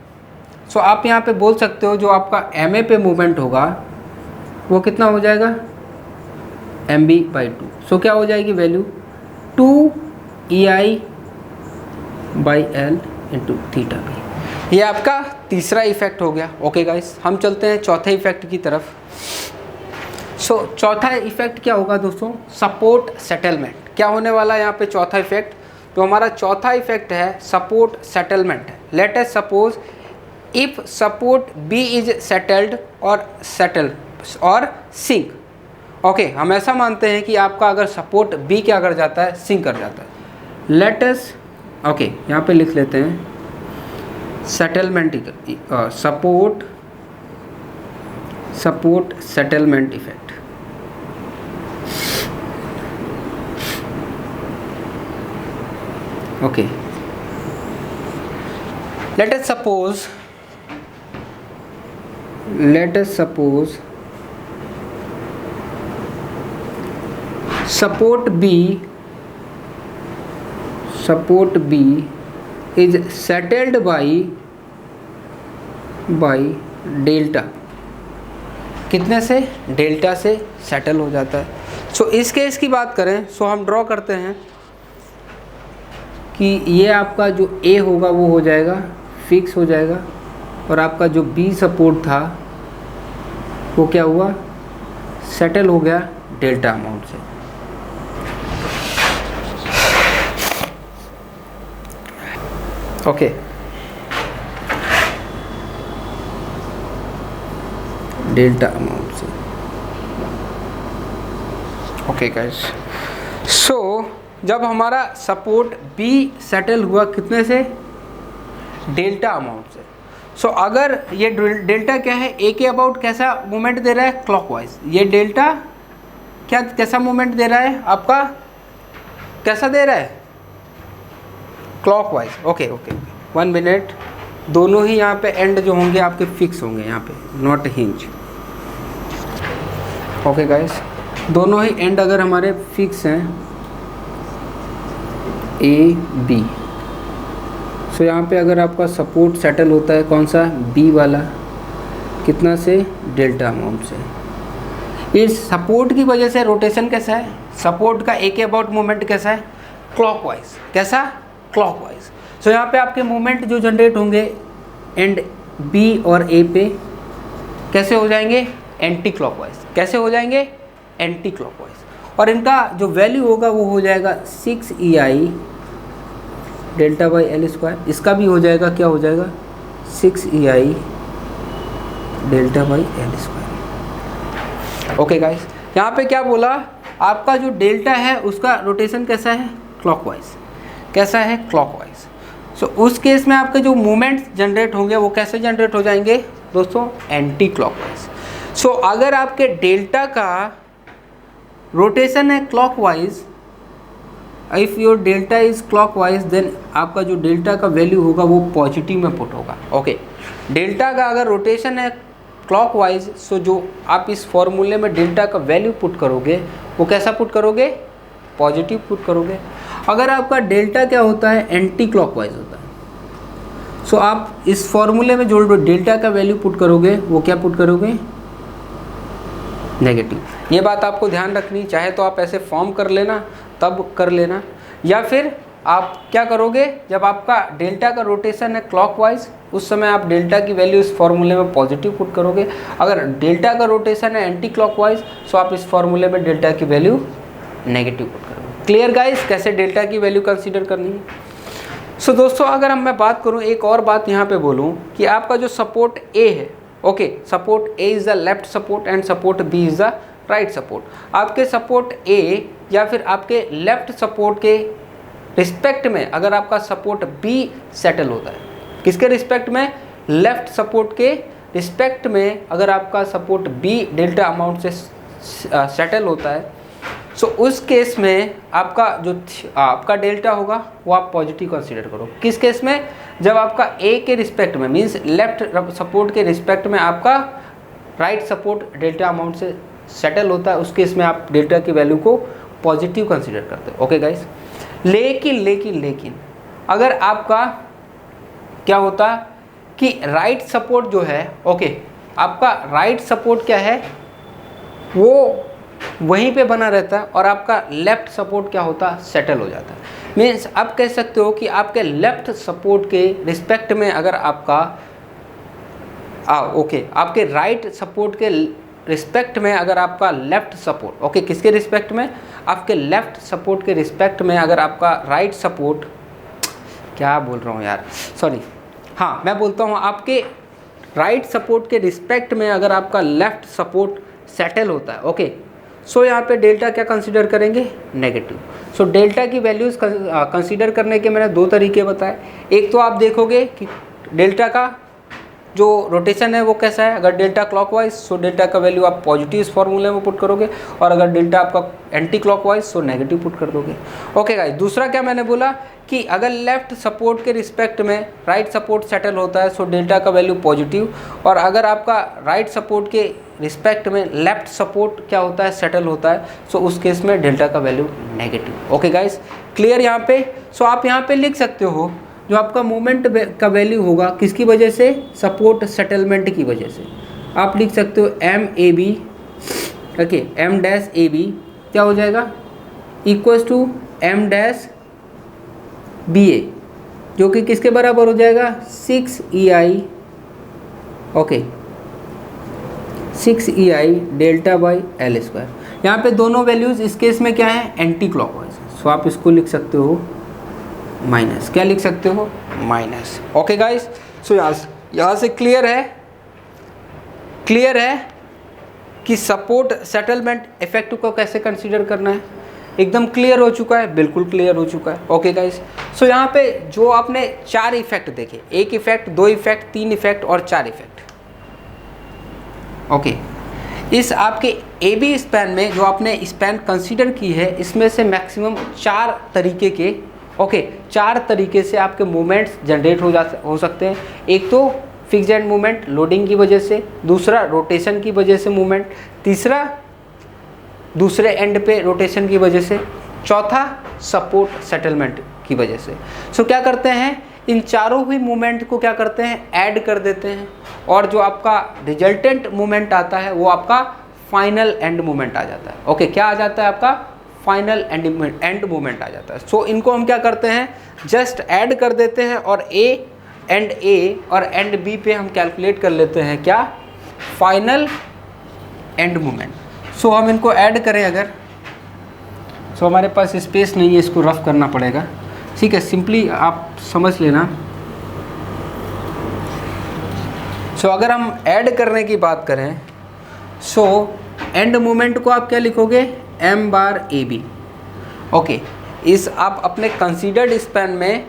सो आप यहाँ पे बोल सकते हो जो आपका MA पे मूवमेंट होगा वो कितना हो जाएगा, MB/2। सो क्या हो जाएगी value, 2EI/L into theta B. ये आपका तीसरा इफेक्ट हो गया। ओके गाइस, हम चलते हैं चौथे इफेक्ट की तरफ। चौथा इफेक्ट क्या होगा दोस्तों, सपोर्ट सेटलमेंट। क्या होने वाला है यहाँ पे चौथा इफेक्ट, तो हमारा चौथा इफेक्ट है support settlement. Let us suppose if support B is settled और सिंक। ओके, हम ऐसा मानते हैं कि आपका अगर सपोर्ट बी क्या कर जाता है, सिंक कर जाता है। लेट अस ओके, यहाँ पे लिख लेते हैं settlement support settlement effect. Okay, let us suppose support B is settled by delta. कितने से, डेल्टा से सेटल हो जाता है। सो इस केस की बात करें, सो हम ड्रॉ करते हैं कि ये आपका जो ए होगा वो हो जाएगा फिक्स हो जाएगा, और आपका जो बी सपोर्ट था वो क्या हुआ, सेटल हो गया डेल्टा अमाउंट से। ओके, डेल्टा अमाउंट से। ओके गाइस, सो जब हमारा सपोर्ट बी सेटल हुआ कितने से, डेल्टा अमाउंट से। सो अगर ये डेल्टा क्या है, ए के अबाउट कैसा मूवमेंट दे रहा है, क्लॉकवाइज। ये डेल्टा क्या कैसा मूवमेंट दे रहा है आपका, कैसा दे रहा है, क्लॉकवाइज। Okay okay, 1 minute. दोनों ही यहाँ पे एंड जो होंगे आपके फिक्स होंगे, यहाँ पे नॉट हिंज। ओके गाइस, दोनों ही एंड अगर हमारे फिक्स हैं ए बी, सो यहाँ पे अगर आपका सपोर्ट सेटल होता है कौन सा, बी वाला, कितना से, डेल्टा अमाउंट से। इस सपोर्ट की वजह से रोटेशन कैसा है, सपोर्ट का ए के अबाउट मूवमेंट कैसा है, क्लॉकवाइज। कैसा, क्लॉकवाइज। सो यहाँ पे आपके मूवमेंट जो जनरेट होंगे एंड बी और ए पे कैसे हो जाएंगे, एंटी क्लॉकवाइज। कैसे हो जाएंगे, एंटी क्लॉकवाइज। और इनका जो वैल्यू होगा वो हो जाएगा 6EI delta by L square. इसका भी हो जाएगा, क्या हो जाएगा, 6EI delta by L square. Okay guys, यहाँ पे क्या बोला, आपका जो डेल्टा है उसका रोटेशन कैसा है, क्लॉकवाइज। कैसा है, क्लॉकवाइज। सो उस केस में आपके जो मूवमेंट्स जनरेट होंगे वो कैसे जनरेट हो जाएंगे दोस्तों, एंटी क्लॉकवाइज। सो अगर आपके डेल्टा का रोटेशन है clockwise, if your delta is clockwise, then आपका जो डेल्टा का वैल्यू होगा वो पॉजिटिव में पुट होगा। ओके, डेल्टा का अगर रोटेशन है क्लॉकवाइज, सो जो आप इस फॉर्मूले में डेल्टा का वैल्यू पुट करोगे वो कैसा पुट करोगे, पॉजिटिव पुट करोगे। अगर आपका डेल्टा क्या होता है, एंटी क्लॉकवाइज होता है, सो आप इस फॉर्मूले में जो डेल्टा का वैल्यू पुट करोगे वो क्या पुट करोगे, नेगेटिव। ये बात आपको ध्यान रखनी, चाहे तो आप ऐसे फॉर्म कर लेना तब कर लेना, या फिर आप क्या करोगे, जब आपका डेल्टा का रोटेशन है क्लॉकवाइज उस समय आप डेल्टा की वैल्यू इस फॉर्मूले में पॉजिटिव पुट करोगे। अगर डेल्टा का रोटेशन है एंटी क्लॉकवाइज, सो आप इस फॉर्मूले में डेल्टा की वैल्यू नेगेटिव पुट करोगे। क्लियर गाइस, कैसे डेल्टा की वैल्यू कंसीडर करनी है। सो दोस्तों, अगर मैं बात करूँ, एक और बात यहाँ पे बोलूँ कि आपका जो सपोर्ट ए है, okay, support A is the left support and support B is the right support. आपके सपोर्ट ए या फिर आपके लेफ्ट सपोर्ट के रिस्पेक्ट में अगर आपका सपोर्ट बी सेटल होता है, किसके रिस्पेक्ट में, लेफ्ट सपोर्ट के रिस्पेक्ट में अगर आपका सपोर्ट बी डेल्टा अमाउंट से सेटल होता है, सो उस केस में आपका जो आपका डेल्टा होगा वो आप पॉजिटिव कंसीडर करो। किस केस में, जब आपका ए के रिस्पेक्ट में, मींस लेफ्ट सपोर्ट के रिस्पेक्ट में आपका राइट सपोर्ट डेल्टा अमाउंट से सेटल होता है, उस केस में आप डेल्टा की वैल्यू को पॉजिटिव कंसीडर करते हो। ओके गाइस, लेकिन अगर आपका क्या होता कि राइट सपोर्ट जो है, ओके, आपका राइट सपोर्ट क्या है, वो वहीं पे बना रहता है और आपका लेफ्ट सपोर्ट क्या होता, सेटल हो जाता है। मीन्स आप कह सकते हो कि आपके लेफ्ट सपोर्ट के रिस्पेक्ट में अगर आपका ओके, आपके राइट सपोर्ट के रिस्पेक्ट में अगर आपका लेफ्ट सपोर्ट, ओके किसके रिस्पेक्ट में, आपके लेफ्ट सपोर्ट के रिस्पेक्ट में अगर आपका राइट सपोर्ट, क्या बोल रहा हूँ यार, सॉरी, हाँ मैं बोलता हूँ आपके राइट सपोर्ट के रिस्पेक्ट में अगर आपका लेफ्ट सपोर्ट सेटल होता है, ओके सो यहाँ पे डेल्टा क्या कंसीडर करेंगे, नेगेटिव। सो डेल्टा की वैल्यूज़ कंसीडर करने के मैंने 2 तरीके बताए। एक तो आप देखोगे कि डेल्टा का जो रोटेशन है वो कैसा है, अगर डेल्टा क्लॉकवाइज सो डेल्टा का वैल्यू आप पॉजिटिव इस फॉर्मूले में पुट करोगे, और अगर डेल्टा आपका anti clockwise so negative put कर दोगे। ओके गाइस, दूसरा क्या मैंने बोला कि अगर लेफ्ट सपोर्ट के रिस्पेक्ट में राइट सपोर्ट सेटल होता है सो डेल्टा का वैल्यू पॉजिटिव, और अगर आपका राइट सपोर्ट के रिस्पेक्ट में लेफ्ट सपोर्ट क्या होता है, सेटल होता है, सो उस केस में डेल्टा का value negative. Okay guys, clear यहाँ पे। सो आप यहाँ पे लिख सकते हो जो आपका मोमेंट का वैल्यू होगा किसकी वजह से, सपोर्ट सेटलमेंट की वजह से। आप लिख सकते हो M A B, okay M dash A B क्या हो जाएगा, equals to M dash B A, जो कि किसके बराबर हो जाएगा, 6EI, okay 6EI delta by L square. यहाँ पे दोनों वैल्यूज़ इस केस में क्या है, एंटी क्लॉकवाइज, सो आप इसको लिख सकते हो माइनस, क्या लिख सकते हो, माइनस। ओके गाइस, सो यहाँ से क्लियर है कि सपोर्ट सेटलमेंट इफेक्ट को कैसे कंसीडर करना है, एकदम क्लियर हो चुका है, बिल्कुल क्लियर हो चुका है। ओके गाइस, सो यहाँ पे जो आपने 4 इफेक्ट देखे, 1 इफेक्ट, 2 इफेक्ट, 3 इफेक्ट और 4 इफेक्ट, ओके इस आपके ए बी स्पैन में जो आपने स्पैन कंसीडर की है, इसमें से मैक्सिमम 4 तरीके के, ओके 4 तरीके से आपके मूवमेंट्स जनरेट हो सकते हैं। एक तो फिक्स्ड एंड मूवमेंट लोडिंग की वजह से, दूसरा रोटेशन की वजह से मूवमेंट, तीसरा दूसरे एंड पे रोटेशन की वजह से, चौथा सपोर्ट सेटलमेंट की वजह से। सो क्या करते हैं, इन चारों ही मूवमेंट को क्या करते हैं, ऐड कर देते हैं, और जो आपका रिजल्टेंट मूवमेंट आता है वो आपका फाइनल एंड मूवमेंट आ जाता है। ओके क्या आ जाता है, आपका फाइनल एंड मूवमेंट आ जाता है। सो इनको हम क्या करते हैं, जस्ट ऐड कर देते हैं, और ए और एंड बी पे हम कैलकुलेट कर लेते हैं क्या, फाइनल एंड मूवमेंट। सो हम इनको ऐड करें अगर, सो हमारे पास स्पेस नहीं है, इसको रफ करना पड़ेगा, ठीक है, सिंपली आप समझ लेना। सो अगर हम ऐड करने की बात करें, सो एंड मूवमेंट को आप क्या लिखोगे, M bar A B, okay इस आप अपने कंसीडर्ड स्पैन में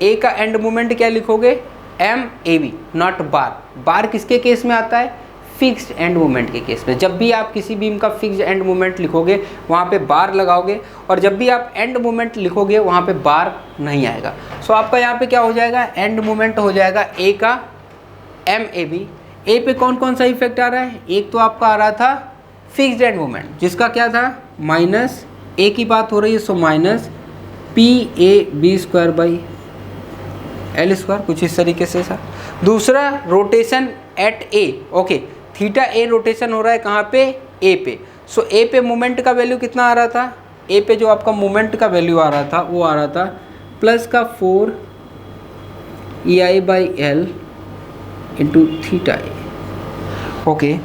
ए का एंड मूवमेंट क्या लिखोगे, एम ए बी, नॉट बार। बार किसके केस में आता है, फिक्स्ड एंड मूवमेंट के केस में। जब भी आप किसी बीम का फिक्स्ड एंड मूवमेंट लिखोगे वहाँ पे बार लगाओगे, और जब भी आप एंड मूवमेंट लिखोगे वहाँ पे बार नहीं आएगा। सो आपका यहाँ पे क्या हो जाएगा, एंड मूवमेंट हो जाएगा ए का एम ए बी। ए पे कौन कौन सा इफेक्ट आ रहा है, एक तो आपका आ रहा था फिक्स्ड एंड मूवमेंट जिसका क्या था, माइनस ए की बात हो रही है, so minus PAB² by L square, कुछ इस तरीके से सर। दूसरा rotation at A, okay theta A rotation हो रहा है कहाँ पे, ए पे। सो ए पे मोमेंट का वैल्यू कितना आ रहा था, ए पे जो आपका मोमेंट का वैल्यू आ रहा था वो आ रहा था प्लस का 4EI by L into theta A. Okay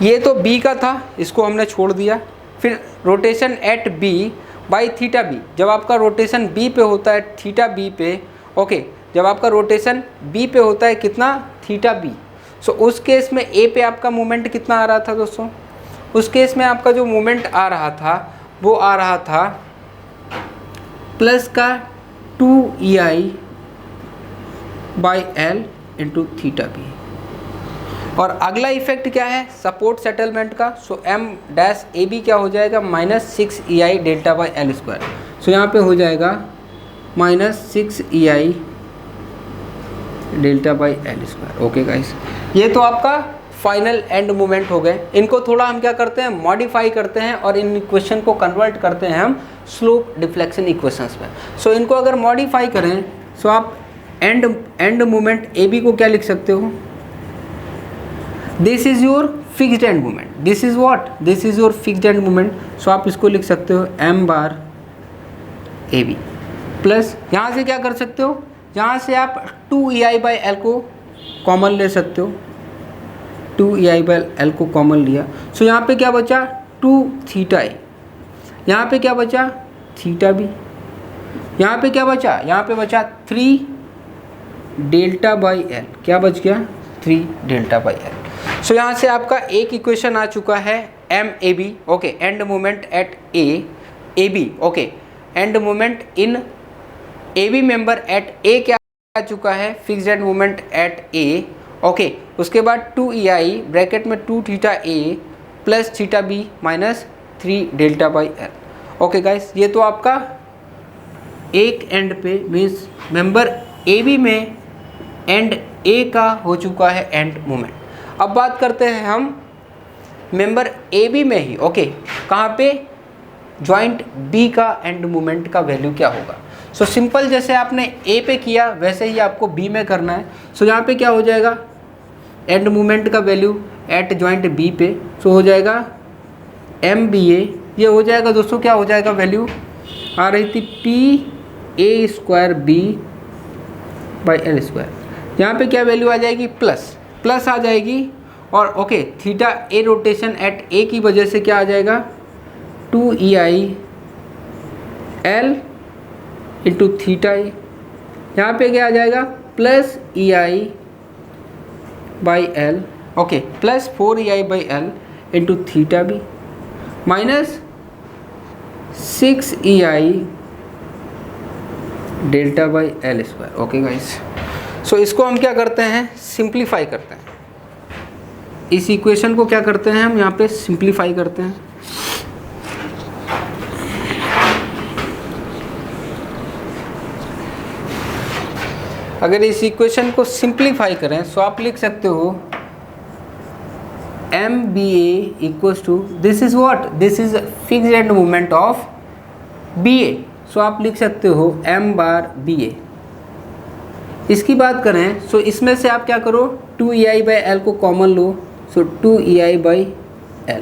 ये तो बी का था, इसको हमने छोड़ दिया। फिर rotation at B by theta B, जब आपका रोटेशन बी पे होता है थीटा बी पे, ओके जब आपका रोटेशन बी पे होता है कितना, थीटा बी। सो उस केस में ए पे आपका मोमेंट कितना आ रहा था दोस्तों, उस केस में आपका जो मोमेंट आ रहा था वो आ रहा था प्लस का 2EI by L into theta B. और अगला इफेक्ट क्या है, सपोर्ट सेटलमेंट का। So M dash A B क्या हो जाएगा, minus 6EI delta by L square. So यहाँ पे हो जाएगा minus 6EI delta by L square. Okay guys, ये तो आपका फाइनल एंड मोमेंट हो गए। इनको थोड़ा हम क्या करते हैं, मॉडिफाई करते हैं और इन इक्वेशन को कन्वर्ट करते हैं हम स्लोप डिफ्लेक्शन इक्वेशंस में। सो इनको अगर मॉडिफाई करें, सो आप एंड मोमेंट ए बी को क्या लिख सकते हो, this is your fixed end moment, this is what, this is your fixed end moment. So आप इसको लिख सकते हो M bar A B plus, यहाँ से क्या कर सकते हो, यहाँ से आप 2EI बाई एल को कॉमन ले सकते हो। 2ei/l को कॉमन लिया, सो यहाँ पे क्या बचा 2θ, यहाँ पे क्या बचा θb, यहाँ पे क्या बचा, यहाँ पे बचा 3Δ/l, क्या बच गया 3Δ/l। सो यहाँ से आपका एक इक्वेशन आ चुका है MAB, okay, end moment at AB, okay, end moment in AB member eight A क्या आ चुका है, fixed end moment at A, okay. उसके बाद 2ei ब्रैकेट में 2θA plus θb minus 3Δ/l, okay guys. ये तो आपका एक एंड पे मीन्स मेंबर AB में एंड A का हो चुका है एंड मोमेंट। अब बात करते हैं हम मेंबर AB में ही, ओके, कहाँ पे जॉइंट B का एंड मोमेंट का वैल्यू क्या होगा। सो सिंपल, जैसे आपने A पे किया वैसे ही आपको B में करना है। सो यहाँ पे क्या हो जाएगा एंड मोमेंट का वैल्यू एट जॉइंट B पे, सो हो जाएगा MBA, ये हो जाएगा दोस्तों, क्या हो जाएगा वैल्यू आ रही थी PA²B/L², यहाँ पे क्या वैल्यू आ जाएगी प्लस आ जाएगी, और okay θA rotation eight A की वजह से क्या आ जाएगा 2ei/L इंटू θA, यहाँ पे क्या आ जाएगा plus ei/L, okay, plus 4ei/L into θB minus 6ei/Δ/L², okay guys. So इसको हम क्या करते हैं सिंप्लीफाई करते हैं, इस इक्वेशन को क्या करते हैं हम यहाँ पे सिंप्लीफाई करते हैं। अगर इस इक्वेशन को सिंप्लीफाई करें तो आप लिख सकते हो MBA equals to, this is what, this is fixed end moment of BA, सो आप लिख सकते हो M/BA। इसकी बात करें सो इसमें से आप क्या करो 2ei/L को कॉमन लो, सो 2ei/L,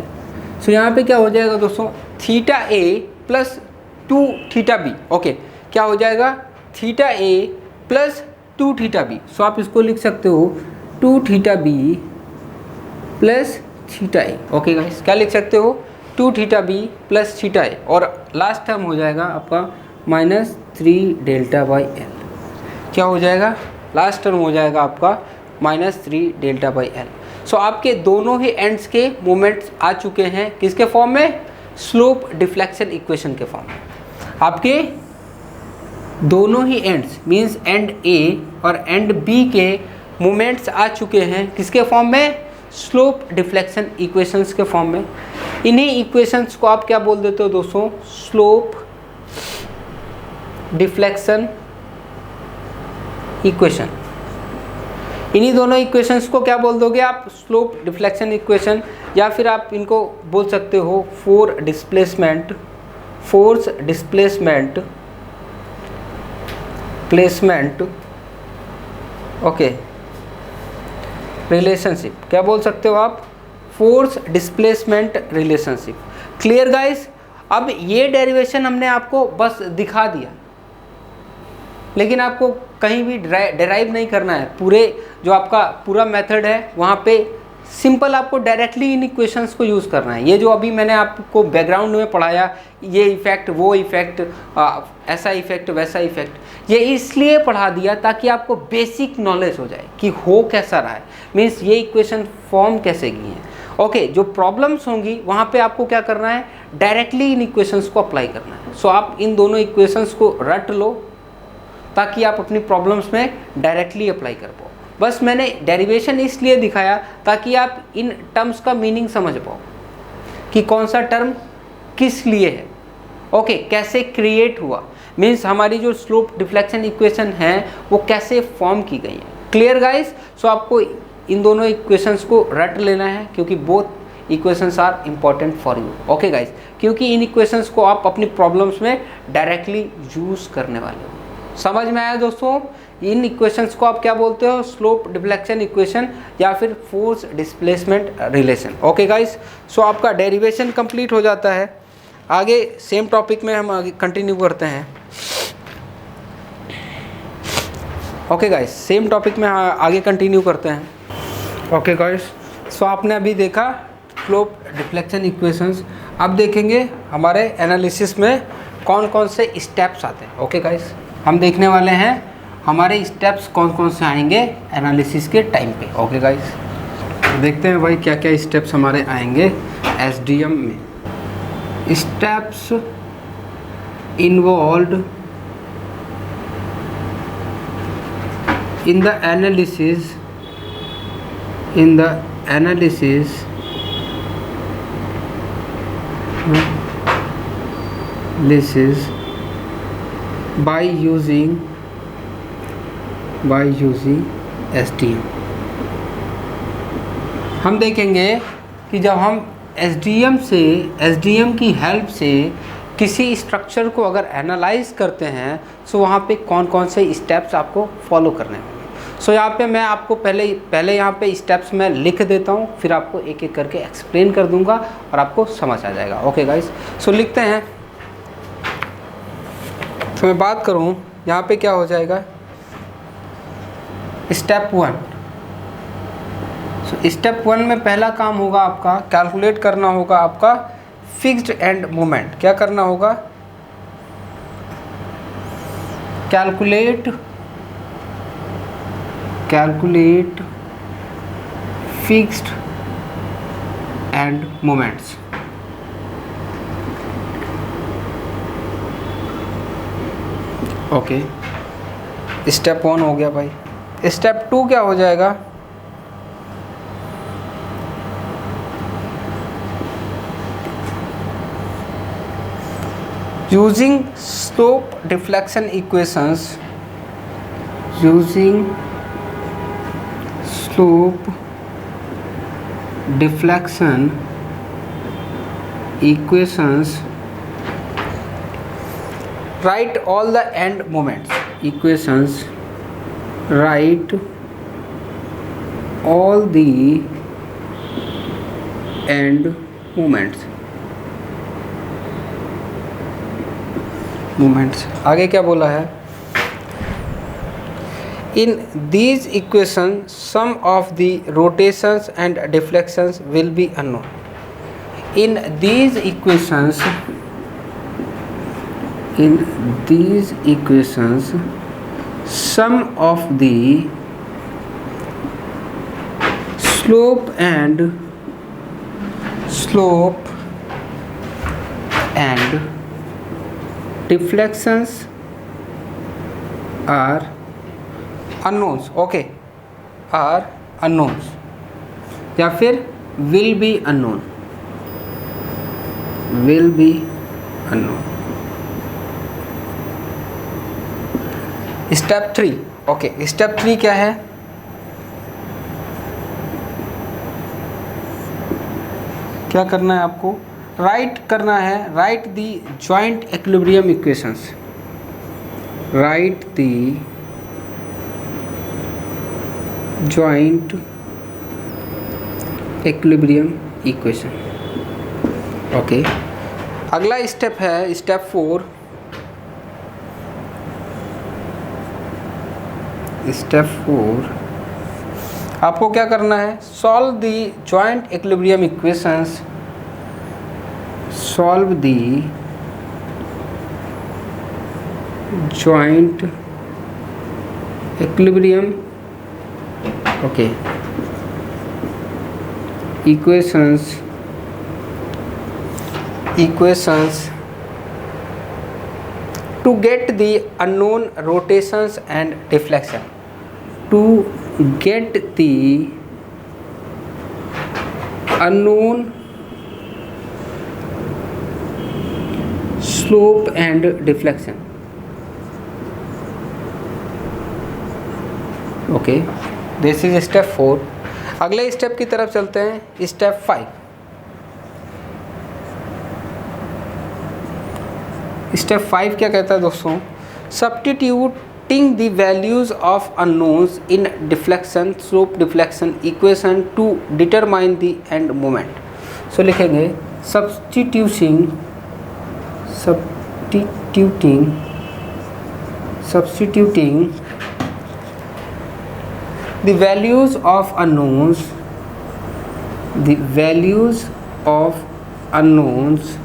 सो यहाँ पे क्या हो जाएगा दोस्तों θA प्लस 2θB, ओके, क्या हो जाएगा θA प्लस 2θB, सो आप इसको लिख सकते हो 2θB plus θA, okay guys, क्या लिख सकते हो 2θB प्लस θA, और लास्ट टर्म हो जाएगा आपका माइनस 3Δ/L, क्या हो जाएगा लास्ट टर्म हो जाएगा आपका माइनस 3Δ/L। सो आपके दोनों ही एंड्स के मोमेंट्स आ चुके हैं किसके फॉर्म में, स्लोप डिफ्लेक्शन इक्वेशन के फॉर्म में। आपके दोनों he ends means and A और एंड B के मोमेंट्स आ चुके हैं किसके फॉर्म में, स्लोप डिफ्लेक्शन इक्वेशंस के फॉर्म में। इन्हीं इक्वेशंस को आप क्या बोल देते हो दोस्तों, स्लोप डिफ्लेक्शन इक्वेशन। इन्हीं दोनों इक्वेशंस को क्या बोल दोगे आप, स्लोप डिफ्लेक्शन इक्वेशन, या फिर आप इनको बोल सकते हो force displacement placement, okay, relationship, क्या बोल सकते हो आप, force displacement relationship. Clear guys. अब ये डेरिवेशन हमने आपको बस दिखा दिया, लेकिन आपको कहीं भी डेराइव नहीं करना है। पूरे जो आपका पूरा मेथड है वहाँ पे सिंपल आपको डायरेक्टली इन इक्वेशंस को यूज़ करना है। ये जो अभी मैंने आपको बैकग्राउंड में पढ़ाया, ये इफ़ेक्ट वो इफ़ेक्ट, ऐसा इफ़ेक्ट वैसा इफ़ेक्ट, ये इसलिए पढ़ा दिया ताकि आपको बेसिक नॉलेज हो जाए कि हो कैसा रहा है, मीन्स ये इक्वेशन फॉर्म कैसे की है। ओके, जो प्रॉब्लम्स होंगी वहाँ पे आपको क्या करना है, डायरेक्टली इन इक्वेशंस को अप्लाई करना है। सो आप इन दोनों इक्वेशंस को रट लो ताकि आप अपनी प्रॉब्लम्स में डायरेक्टली अप्लाई कर पाओ। बस मैंने डेरिवेशन इसलिए दिखाया ताकि आप इन टर्म्स का मीनिंग समझ पाओ कि कौन सा टर्म किस लिए है, ओके, कैसे क्रिएट हुआ, मीन्स हमारी जो स्लोप डिफ्लेक्शन इक्वेशन है वो कैसे फॉर्म की गई है। Clear guys. सो आपको इन दोनों इक्वेशंस को रट लेना है क्योंकि both equations are important for you. Okay guys, क्योंकि इन इक्वेशंस को आप अपनी प्रॉब्लम्स में डायरेक्टली यूज़ करने वाले हो। समझ में आया दोस्तों? इन इक्वेशंस को आप क्या बोलते हो, स्लोप डिफ्लेक्शन इक्वेशन या फिर force displacement relation. Okay guys, so आपका डेरिवेशन कंप्लीट हो जाता है। आगे सेम टॉपिक में हम आगे कंटिन्यू करते हैं। ओके गाइस, सेम टॉपिक में आगे कंटिन्यू करते हैं। ओके गाइस, सो आपने अभी देखा स्लोप डिफ्लेक्शन इक्वेशंस। अब देखेंगे हमारे एनालिसिस में कौन कौन से स्टेप्स आते हैं। ओके गाइस, हम देखने वाले हैं हमारे स्टेप्स कौन कौन से आएंगे एनालिसिस के टाइम पे। ओके गाइस, देखते हैं भाई क्या क्या स्टेप्स हमारे आएंगे एसडीएम में। Steps involved in the analysis by using SDM। हम देखेंगे कि जब हम SDM की हेल्प से किसी स्ट्रक्चर को अगर एनालाइज करते हैं तो वहाँ पे कौन कौन से स्टेप्स आपको फॉलो करने होंगे। सो यहाँ पे मैं आपको पहले यहाँ पे स्टेप्स मैं लिख देता हूँ, फिर आपको एक एक करके एक्सप्लेन कर दूंगा और आपको समझ आ जाएगा। ओके गाइस, सो लिखते हैं। तो मैं बात करूँ यहाँ पे क्या हो जाएगा, स्टेप 1। सो स्टेप 1 में पहला काम होगा आपका कैलकुलेट करना होगा आपका फिक्स्ड एंड मोमेंट। क्या करना होगा, calculate fixed and moments. Okay, step 1 हो गया भाई। स्टेप 2 क्या हो जाएगा, using slope deflection equations, write all the end moments write all the end moments। आगे क्या बोला है, in these equation some of the rotations and deflections will be unknown. In these equations some of the slope and deflections are unknowns। Okay, are unknowns या फिर will be unknown। Step 3। Okay, step 3 क्या है, क्या करना है आपको, right करना है, राइट दी जॉइंट इक्विलिब्रियम इक्वेशंस। राइट दी जॉइंट इक्विलिब्रियम इक्वेशन। ओके, अगला स्टेप है स्टेप 4। स्टेप 4 आपको क्या करना है, solve the joint equilibrium equations. Solve the joint equilibrium okay equations to get the unknown rotations and deflection, to get the unknown slope and deflection। Okay, this is step 4। अगले step की तरफ चलते हैं, step 5। Step 5 क्या कहता है दोस्तों, substituting the values of unknowns in deflection slope deflection equation to determine the end moment. So लिखेंगे substituting the values of unknowns the values of unknowns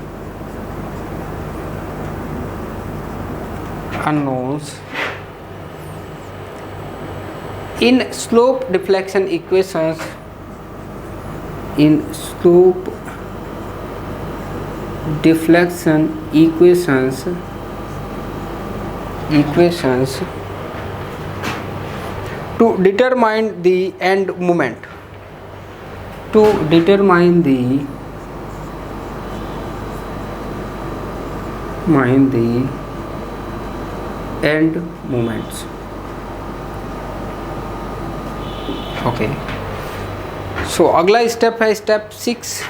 in slope deflection equations to determine the end moment. End moments. Okay, so अगला step है step 6.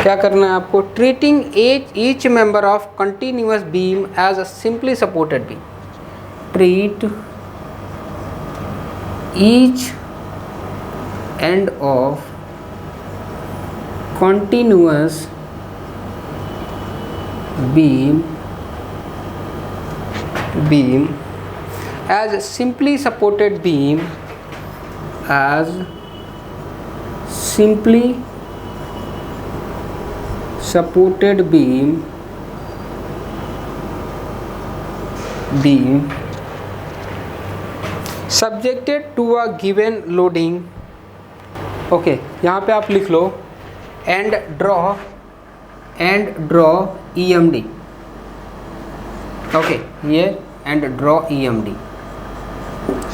क्या करना है आपको? Treating each member of continuous beam as a simply supported beam. Treat each end of continuous beam as simply supported beam subjected to a given loading. Okay, यहाँ पे आप लिख लो and draw EMD. ओके, ये and draw EMD.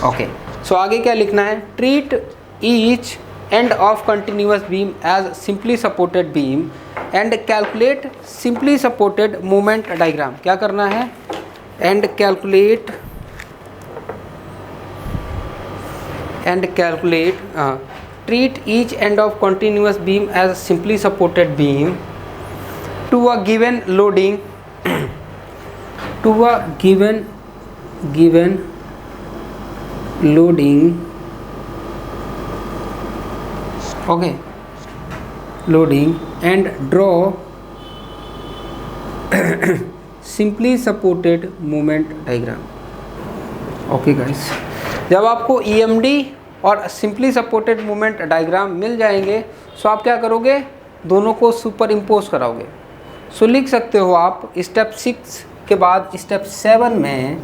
Okay, so आगे क्या लिखना है? Treat each end of continuous beam as simply supported beam and calculate simply supported moment diagram. क्या करना है? And calculate treat each end of continuous beam as a simply supported beam to a given loading okay, loading and draw simply supported moment diagram. Okay guys, जब आपको EMD और simply supported movement diagram मिल जाएंगे सो आप क्या करोगे? दोनों को super impose कराओगे. सो लिख सकते हो आप स्टेप 6 के बाद स्टेप 7 में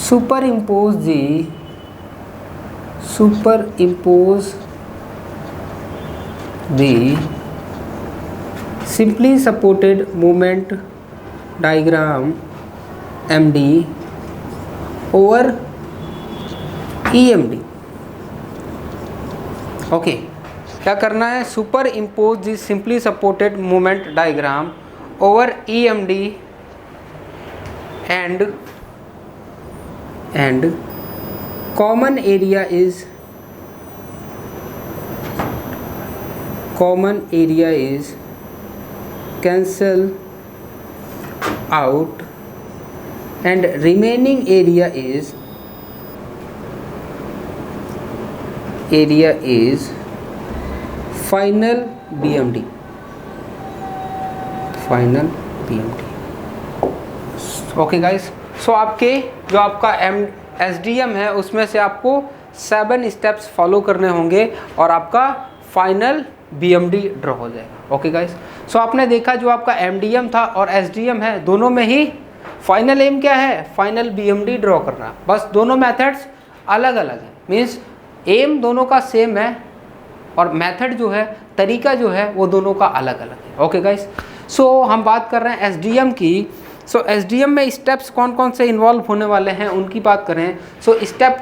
superimpose the simply supported movement diagram MD over EMD. Okay, क्या करना है? Superimpose the simply supported movement diagram over EMD and common area is cancel out and remaining area is final BMD. Okay guys, so आपके जो आपका SDM है उसमें से आपको 7 स्टेप्स फॉलो करने होंगे और आपका फाइनल BMD ड्रॉ हो जाएगा. ओके गाइस, सो आपने देखा जो आपका MDM था और SDM है दोनों में ही फाइनल एम क्या है? फाइनल BMD ड्रॉ करना. बस दोनों मेथड्स अलग अलग हैं. मीन्स एम दोनों का सेम है और मेथड जो है, तरीका जो है वो दोनों का अलग अलग है. ओके गाइस, सो हम बात कर रहे हैं SDM की. सो SDM में स्टेप्स कौन कौन से इन्वॉल्व होने वाले हैं उनकी बात करें. सो स्टेप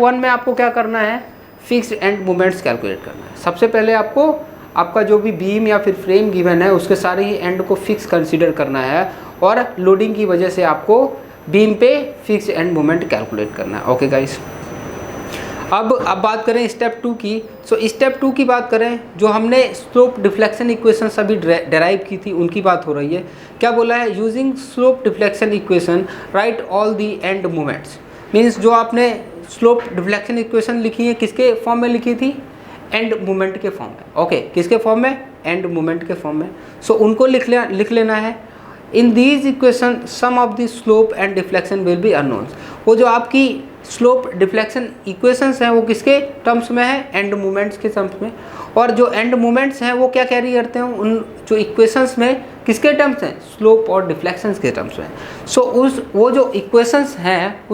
1 में आपको क्या करना है? फिक्स्ड एंड मोमेंट्स कैलकुलेट करना है. सबसे पहले आपको आपका जो भी बीम या फिर फ्रेम गिवन है उसके सारे ही एंड को फिक्स कंसीडर करना है और लोडिंग की वजह से आपको बीम पे फिक्स्ड एंड मोमेंट कैलकुलेट करना है. ओके गाइस, अब बात करें स्टेप 2 की. सो स्टेप 2 की बात करें, जो हमने स्लोप डिफ्लेक्शन इक्वेशन अभी डेराइव की थी उनकी बात हो रही है. क्या बोला है? Using slope deflection equation right all the and moments. Means जो आपने स्लोप डिफ्लेक्शन इक्वेशन लिखी है किसके फॉर्म में लिखी थी? एंड मोमेंट के फॉर्म में. ओके, किसके फॉर्म में? एंड मोमेंट के फॉर्म में. सो उनको लिख लेना है. In these equation some of the slope and deflection will be unknown. वो जो आपकी स्लोप डिफ्लेक्शन इक्वेशंस हैं वो किसके टर्म्स में है, एंड मोमेंट्स के टर्म्स में। और जो एंड मोमेंट्स हैं वो क्या कैरी करते हैं, उन जो इक्वेशंस में किसके टर्म्स हैं, स्लोप और डिफ्लेक्शंस के टर्म्स में। सो वो जो इक्वेशंस हैं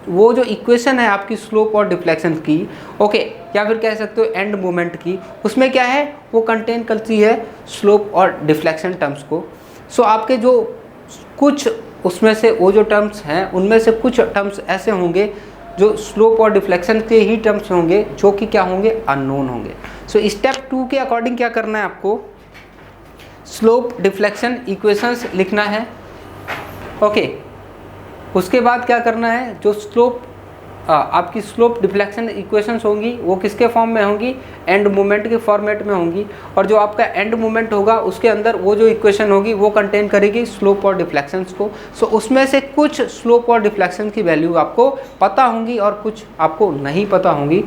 वो जो इक्वेशन है आपकी स्लोप और डिफ्लेक्शन की, ओके, या फिर कह सकते हो एंड मोमेंट की, उसमें क्या है, वो कंटेन करती है स्लोप और डिफ्लेक्शन टर्म्स को। सो आपके जो कुछ उसमें से वो जो टर्म्स हैं उनमें से कुछ टर्म्स ऐसे होंगे जो स्लोप और डिफ्लेक्शन के ही टर्म्स होंगे, जो कि क्या होंगे, अननोन होंगे। सो स्टेप 2 के अकॉर्डिंग क्या करना है आपको, स्लोप डिफ्लेक्शन इक्वेशंस लिखना है, ओके। उसके बाद क्या करना है, जो स्लोप आपकी स्लोप डिफ्लेक्शन इक्वेशंस होंगी वो किसके फॉर्म में होंगी, एंड मोमेंट के फॉर्मेट में होंगी। और जो आपका एंड मोमेंट होगा उसके अंदर वो जो इक्वेशन होगी वो कंटेन करेगी स्लोप और डिफ्लेक्शंस को। सो उसमें से कुछ स्लोप और डिफ्लेक्शन की वैल्यू आपको पता होंगी और कुछ आपको नहीं पता होंगी।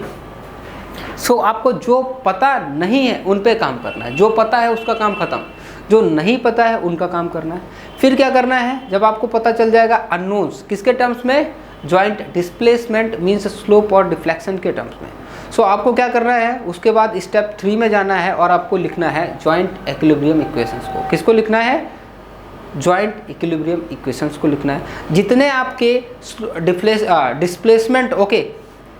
सो आपको जो पता नहीं है उन पे काम करना है, जो पता है उसका काम खत्म, जो नहीं पता है उनका काम करना है। फिर क्या करना है, जब आपको पता चल जाएगा अननोन्स किसके टर्म्स में, जॉइंट डिस्प्लेसमेंट मींस स्लोप और डिफ्लेक्शन के टर्म्स में। सो आपको क्या करना है, उसके बाद स्टेप 3 में जाना है और आपको लिखना है जॉइंट इक्विलिब्रियम इक्वेशंस को। किसको लिखना है, जॉइंट इक्विलिब्रियम इक्वेशंस को लिखना है। जितने आपके डिस्प्लेसमेंट ओके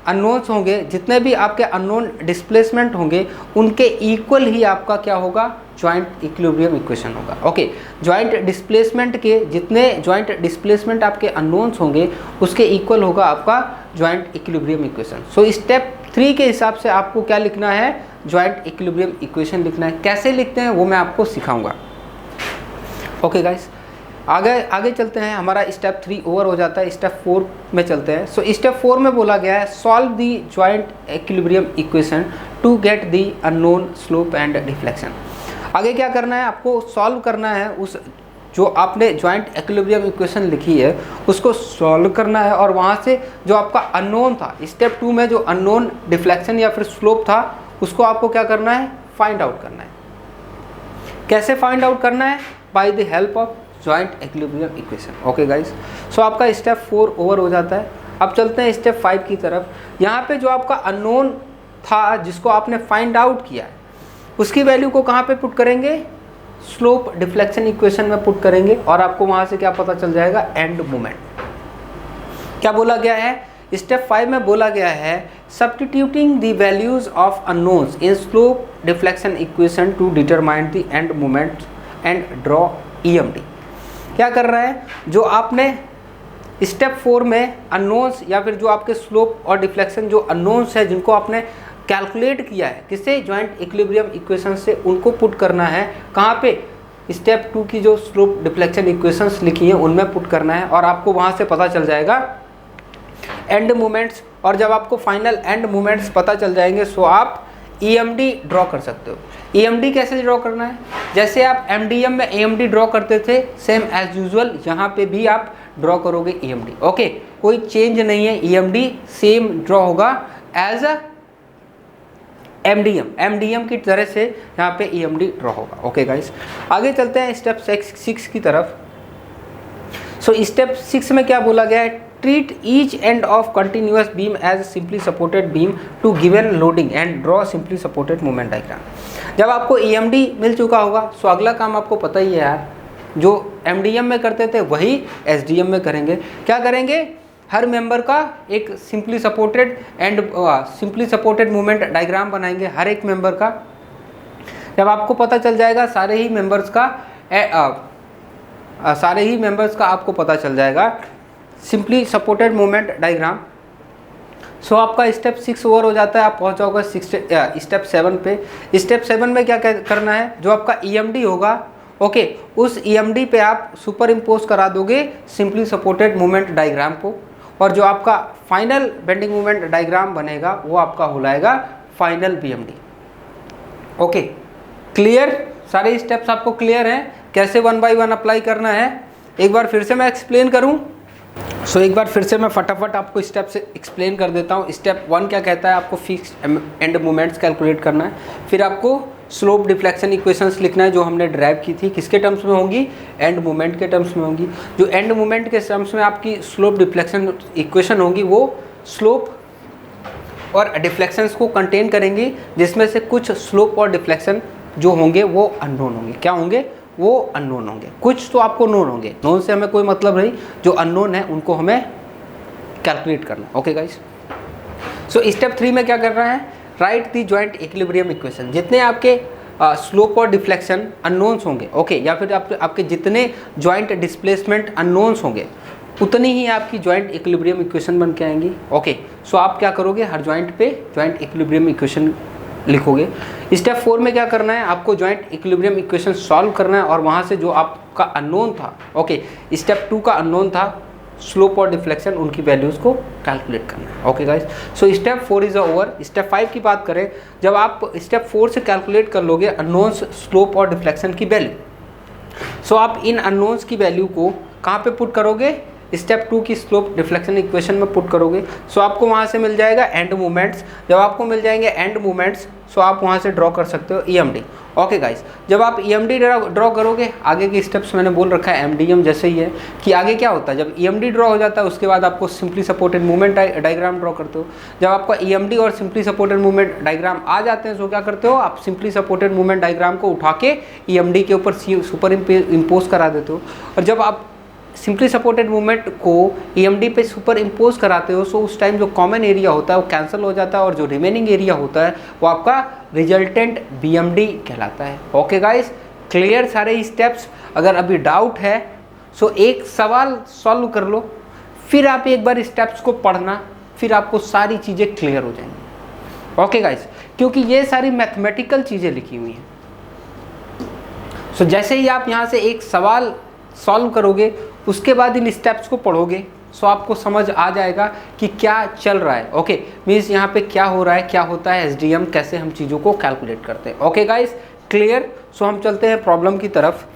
अननोन्स होंगे, जितने भी आपके अननोन डिस्प्लेसमेंट होंगे उनके इक्वल ही आपका क्या होगा, जॉइंट इक्विलिब्रियम इक्वेशन होगा, ओके। जॉइंट डिस्प्लेसमेंट के जितने जॉइंट डिस्प्लेसमेंट आपके अननोन्स होंगे उसके इक्वल होगा आपका joint equilibrium equation. So step 3 के हिसाब से आपको क्या लिखना है, जॉइंट इक्विलिब्रियम इक्वेशन लिखना है। कैसे लिखते हैं वो मैं आपको सिखाऊंगा, ओके गाइस। आगे चलते हैं, हमारा स्टेप 3 ओवर हो जाता है, स्टेप 4 में चलते हैं। सो स्टेप 4 में बोला गया है solve the joint equilibrium equation to get the unknown slope and deflection. आगे क्या करना है, आपको सॉल्व करना है उस जो आपने जॉइंट इक्विलिब्रियम इक्वेशन लिखी है उसको सॉल्व करना है, और वहाँ से जो आपका अननोन था स्टेप 2 में, जो अननोन डिफ्लेक्शन या फिर स्लोप था उसको आपको क्या करना है, फाइंड आउट करना है। कैसे फाइंड आउट करना है, by the help of joint equilibrium equation, okay guys. So आपका स्टेप 4 ओवर हो जाता है। अब चलते हैं स्टेप 5 की तरफ। यहाँ पे जो आपका अननोन था जिसको आपने फाइंड आउट किया है उसकी वैल्यू को कहाँ पे पुट करेंगे, स्लोप डिफ्लेक्शन इक्वेशन में पुट करेंगे, और आपको वहाँ से क्या पता चल जाएगा, एंड मोमेंट। क्या बोला गया है, स्टेप 5 में बोला गया है substituting the values of unknowns in slope deflection equation to determine the end moment and draw EMD। क्या कर रहा है, जो आपने स्टेप 4 में अननोन्स या फिर जो आपके स्लोप और डिफ्लेक्शन जो अननोन्स है जिनको आपने कैलकुलेट किया है किससे, जॉइंट इक्विलिब्रियम इक्वेशन से, उनको पुट करना है कहाँ पे, स्टेप 2 की जो स्लोप डिफ्लेक्शन इक्वेशंस लिखी हैं उनमें पुट करना है, और आपको वहाँ से पता चल जाएगा एंड मोमेंट्स। और जब आपको फाइनल एंड मोमेंट्स पता चल जाएंगे सो आप EMD ड्रॉ कर सकते हो। EMD कैसे ड्रॉ करना है, जैसे आप MDM में EMD ड्रॉ करते थे सेम एज यूजुअल यहाँ पे भी आप ड्रॉ करोगे EMD, ओके। कोई चेंज नहीं है, EMD सेम ड्रॉ होगा एज अ MDM की तरह से यहाँ पे EMD ड्रॉ होगा, ओके गाइस। आगे चलते हैं स्टेप 6 की तरफ। सो स्टेप 6 में क्या बोला गया है, treat each end of continuous beam as simply supported beam to given loading and draw simply supported moment diagram. जब आपको EMD मिल चुका होगा सो अगला काम आपको पता ही है यार, जो MDM में करते थे वही SDM में करेंगे। क्या करेंगे, हर मेंबर का एक सिंपली सपोर्टेड मोमेंट डायग्राम बनाएंगे हर एक मेंबर का। जब आपको पता चल जाएगा सारे ही मेंबर्स का आपको पता चल जाएगा सिंपली सपोर्टेड मोमेंट डायग्राम। सो आपका स्टेप 6 ओवर हो जाता है, आप पहुंच जाओगे स्टेप 7 पे। स्टेप 7 में क्या करना है, जो आपका EMD होगा, ओके, उस EMD पे आप सुपर इम्पोज करा दोगे सिंपली सपोर्टेड मोमेंट डायग्राम को, और जो आपका फाइनल बेंडिंग मोमेंट डायग्राम बनेगा वो आपका हो जाएगा फाइनल BMD, ओके। क्लियर, सारे स्टेप्स आपको क्लियर हैं, कैसे 1 बाय 1 अप्लाई करना है एक बार फिर से मैं एक्सप्लेन करूं। सो एक बार फिर से मैं फटाफट आपको स्टेप से एक्सप्लेन कर देता हूँ। स्टेप 1 क्या कहता है, आपको फिक्स्ड एंड मोमेंट्स कैलकुलेट करना है, फिर आपको स्लोप डिफ्लेक्शन इक्वेशंस लिखना है जो हमने ड्राइव की थी, किसके टर्म्स में होंगी, एंड मोमेंट के टर्म्स में होंगी। जो एंड मोमेंट के टर्म्स में आपकी स्लोप डिफ्लेक्शन इक्वेशन होंगी वो स्लोप और डिफ्लेक्शंस को कंटेन करेंगी, जिसमें से कुछ स्लोप और डिफ्लेक्शन जो होंगे वो अननोन होंगे। क्या होंगे, वो अननोन होंगे। कुछ तो आपको नोन होंगे, नोन से हमें कोई मतलब नहीं, जो अननोन है उनको हमें कैलकुलेट करना। ओके गाइस, सो स्टेप 3 में क्या करना है, राइट दी जॉइंट इक्विलिब्रियम इक्वेशन। जितने आपके स्लोप और डिफ्लेक्शन अननोन्स होंगे, ओके, या फिर आपके जितने जॉइंट डिस्प्लेसमेंट अननोन्स होंगे उतनी ही आपकी जॉइंट इक्विलिब्रियम इक्वेशन बन के आएंगी। ओके, सो आप क्या करोगे, हर जॉइंट पे जॉइंट इक्विलिब्रियम इक्वेशन लिखोगे। स्टेप 4 में क्या करना है, आपको जॉइंट इक्विलिब्रियम इक्वेशन सॉल्व करना है और वहाँ से जो आपका अननोन था, ओके, स्टेप 2 का अननोन था स्लोप और डिफ्लेक्शन, उनकी वैल्यूज़ को कैलकुलेट करना है। Okay guys, so step 4 is over. Step 5 की बात करें, जब आप स्टेप 4 से कैलकुलेट कर लोगे अननोन्स स्लोप और डिफ्लेक्शन की वैल्यू, सो आप इन अननोन्स की वैल्यू को कहाँ पे पुट करोगे, स्टेप 2 की स्लोप डिफ्लेक्शन इक्वेशन में पुट करोगे। सो आपको वहाँ से मिल जाएगा एंड मोमेंट्स। जब आपको मिल जाएंगे एंड मोमेंट्स, सो आप वहाँ से ड्रॉ कर सकते हो EMD। ओके गाइस, जब आप EMD ड्रॉ करोगे, आगे के स्टेप्स मैंने बोल रखा है MDM जैसे ही है कि आगे क्या होता है, जब EMD ड्रॉ हो जाता है उसके बाद आपको simply supported movement diagram draw करते हो। जब आपका EMD और सिंपली सपोर्टेड मूवमेंट डायग्राम आ जाते हैं, सो क्या करते हो, आप सिंपली सपोर्टेड मूवमेंट डायग्राम को उठा के EMD के ऊपर सुपर इम्पोज करा देते हो। और जब आप सिंपली सपोर्टेड मूवमेंट को EMD पे सुपर इम्पोज कराते हो, सो उस टाइम जो कॉमन एरिया होता है वो कैंसिल हो जाता है और जो रिमेनिंग एरिया होता है वो आपका रिजल्टेंट BMD कहलाता है। ओके गाइस, क्लियर सारे स्टेप्स। अगर अभी डाउट है सो एक सवाल सॉल्व कर लो, फिर आप एक बार स्टेप्स को पढ़ना, फिर आपको सारी चीज़ें क्लियर हो जाएंगी। ओके गाइस, क्योंकि ये सारी मैथमेटिकल चीज़ें लिखी हुई हैं। सो जैसे ही आप यहाँ से एक सवाल सॉल्व करोगे, उसके बाद इन स्टेप्स को पढ़ोगे, सो आपको समझ आ जाएगा कि क्या चल रहा है। ओके, मीन्स यहाँ पे क्या हो रहा है, क्या होता है SDM, कैसे हम चीज़ों को कैलकुलेट करते हैं। Okay guys, clear. सो हम चलते हैं प्रॉब्लम की तरफ।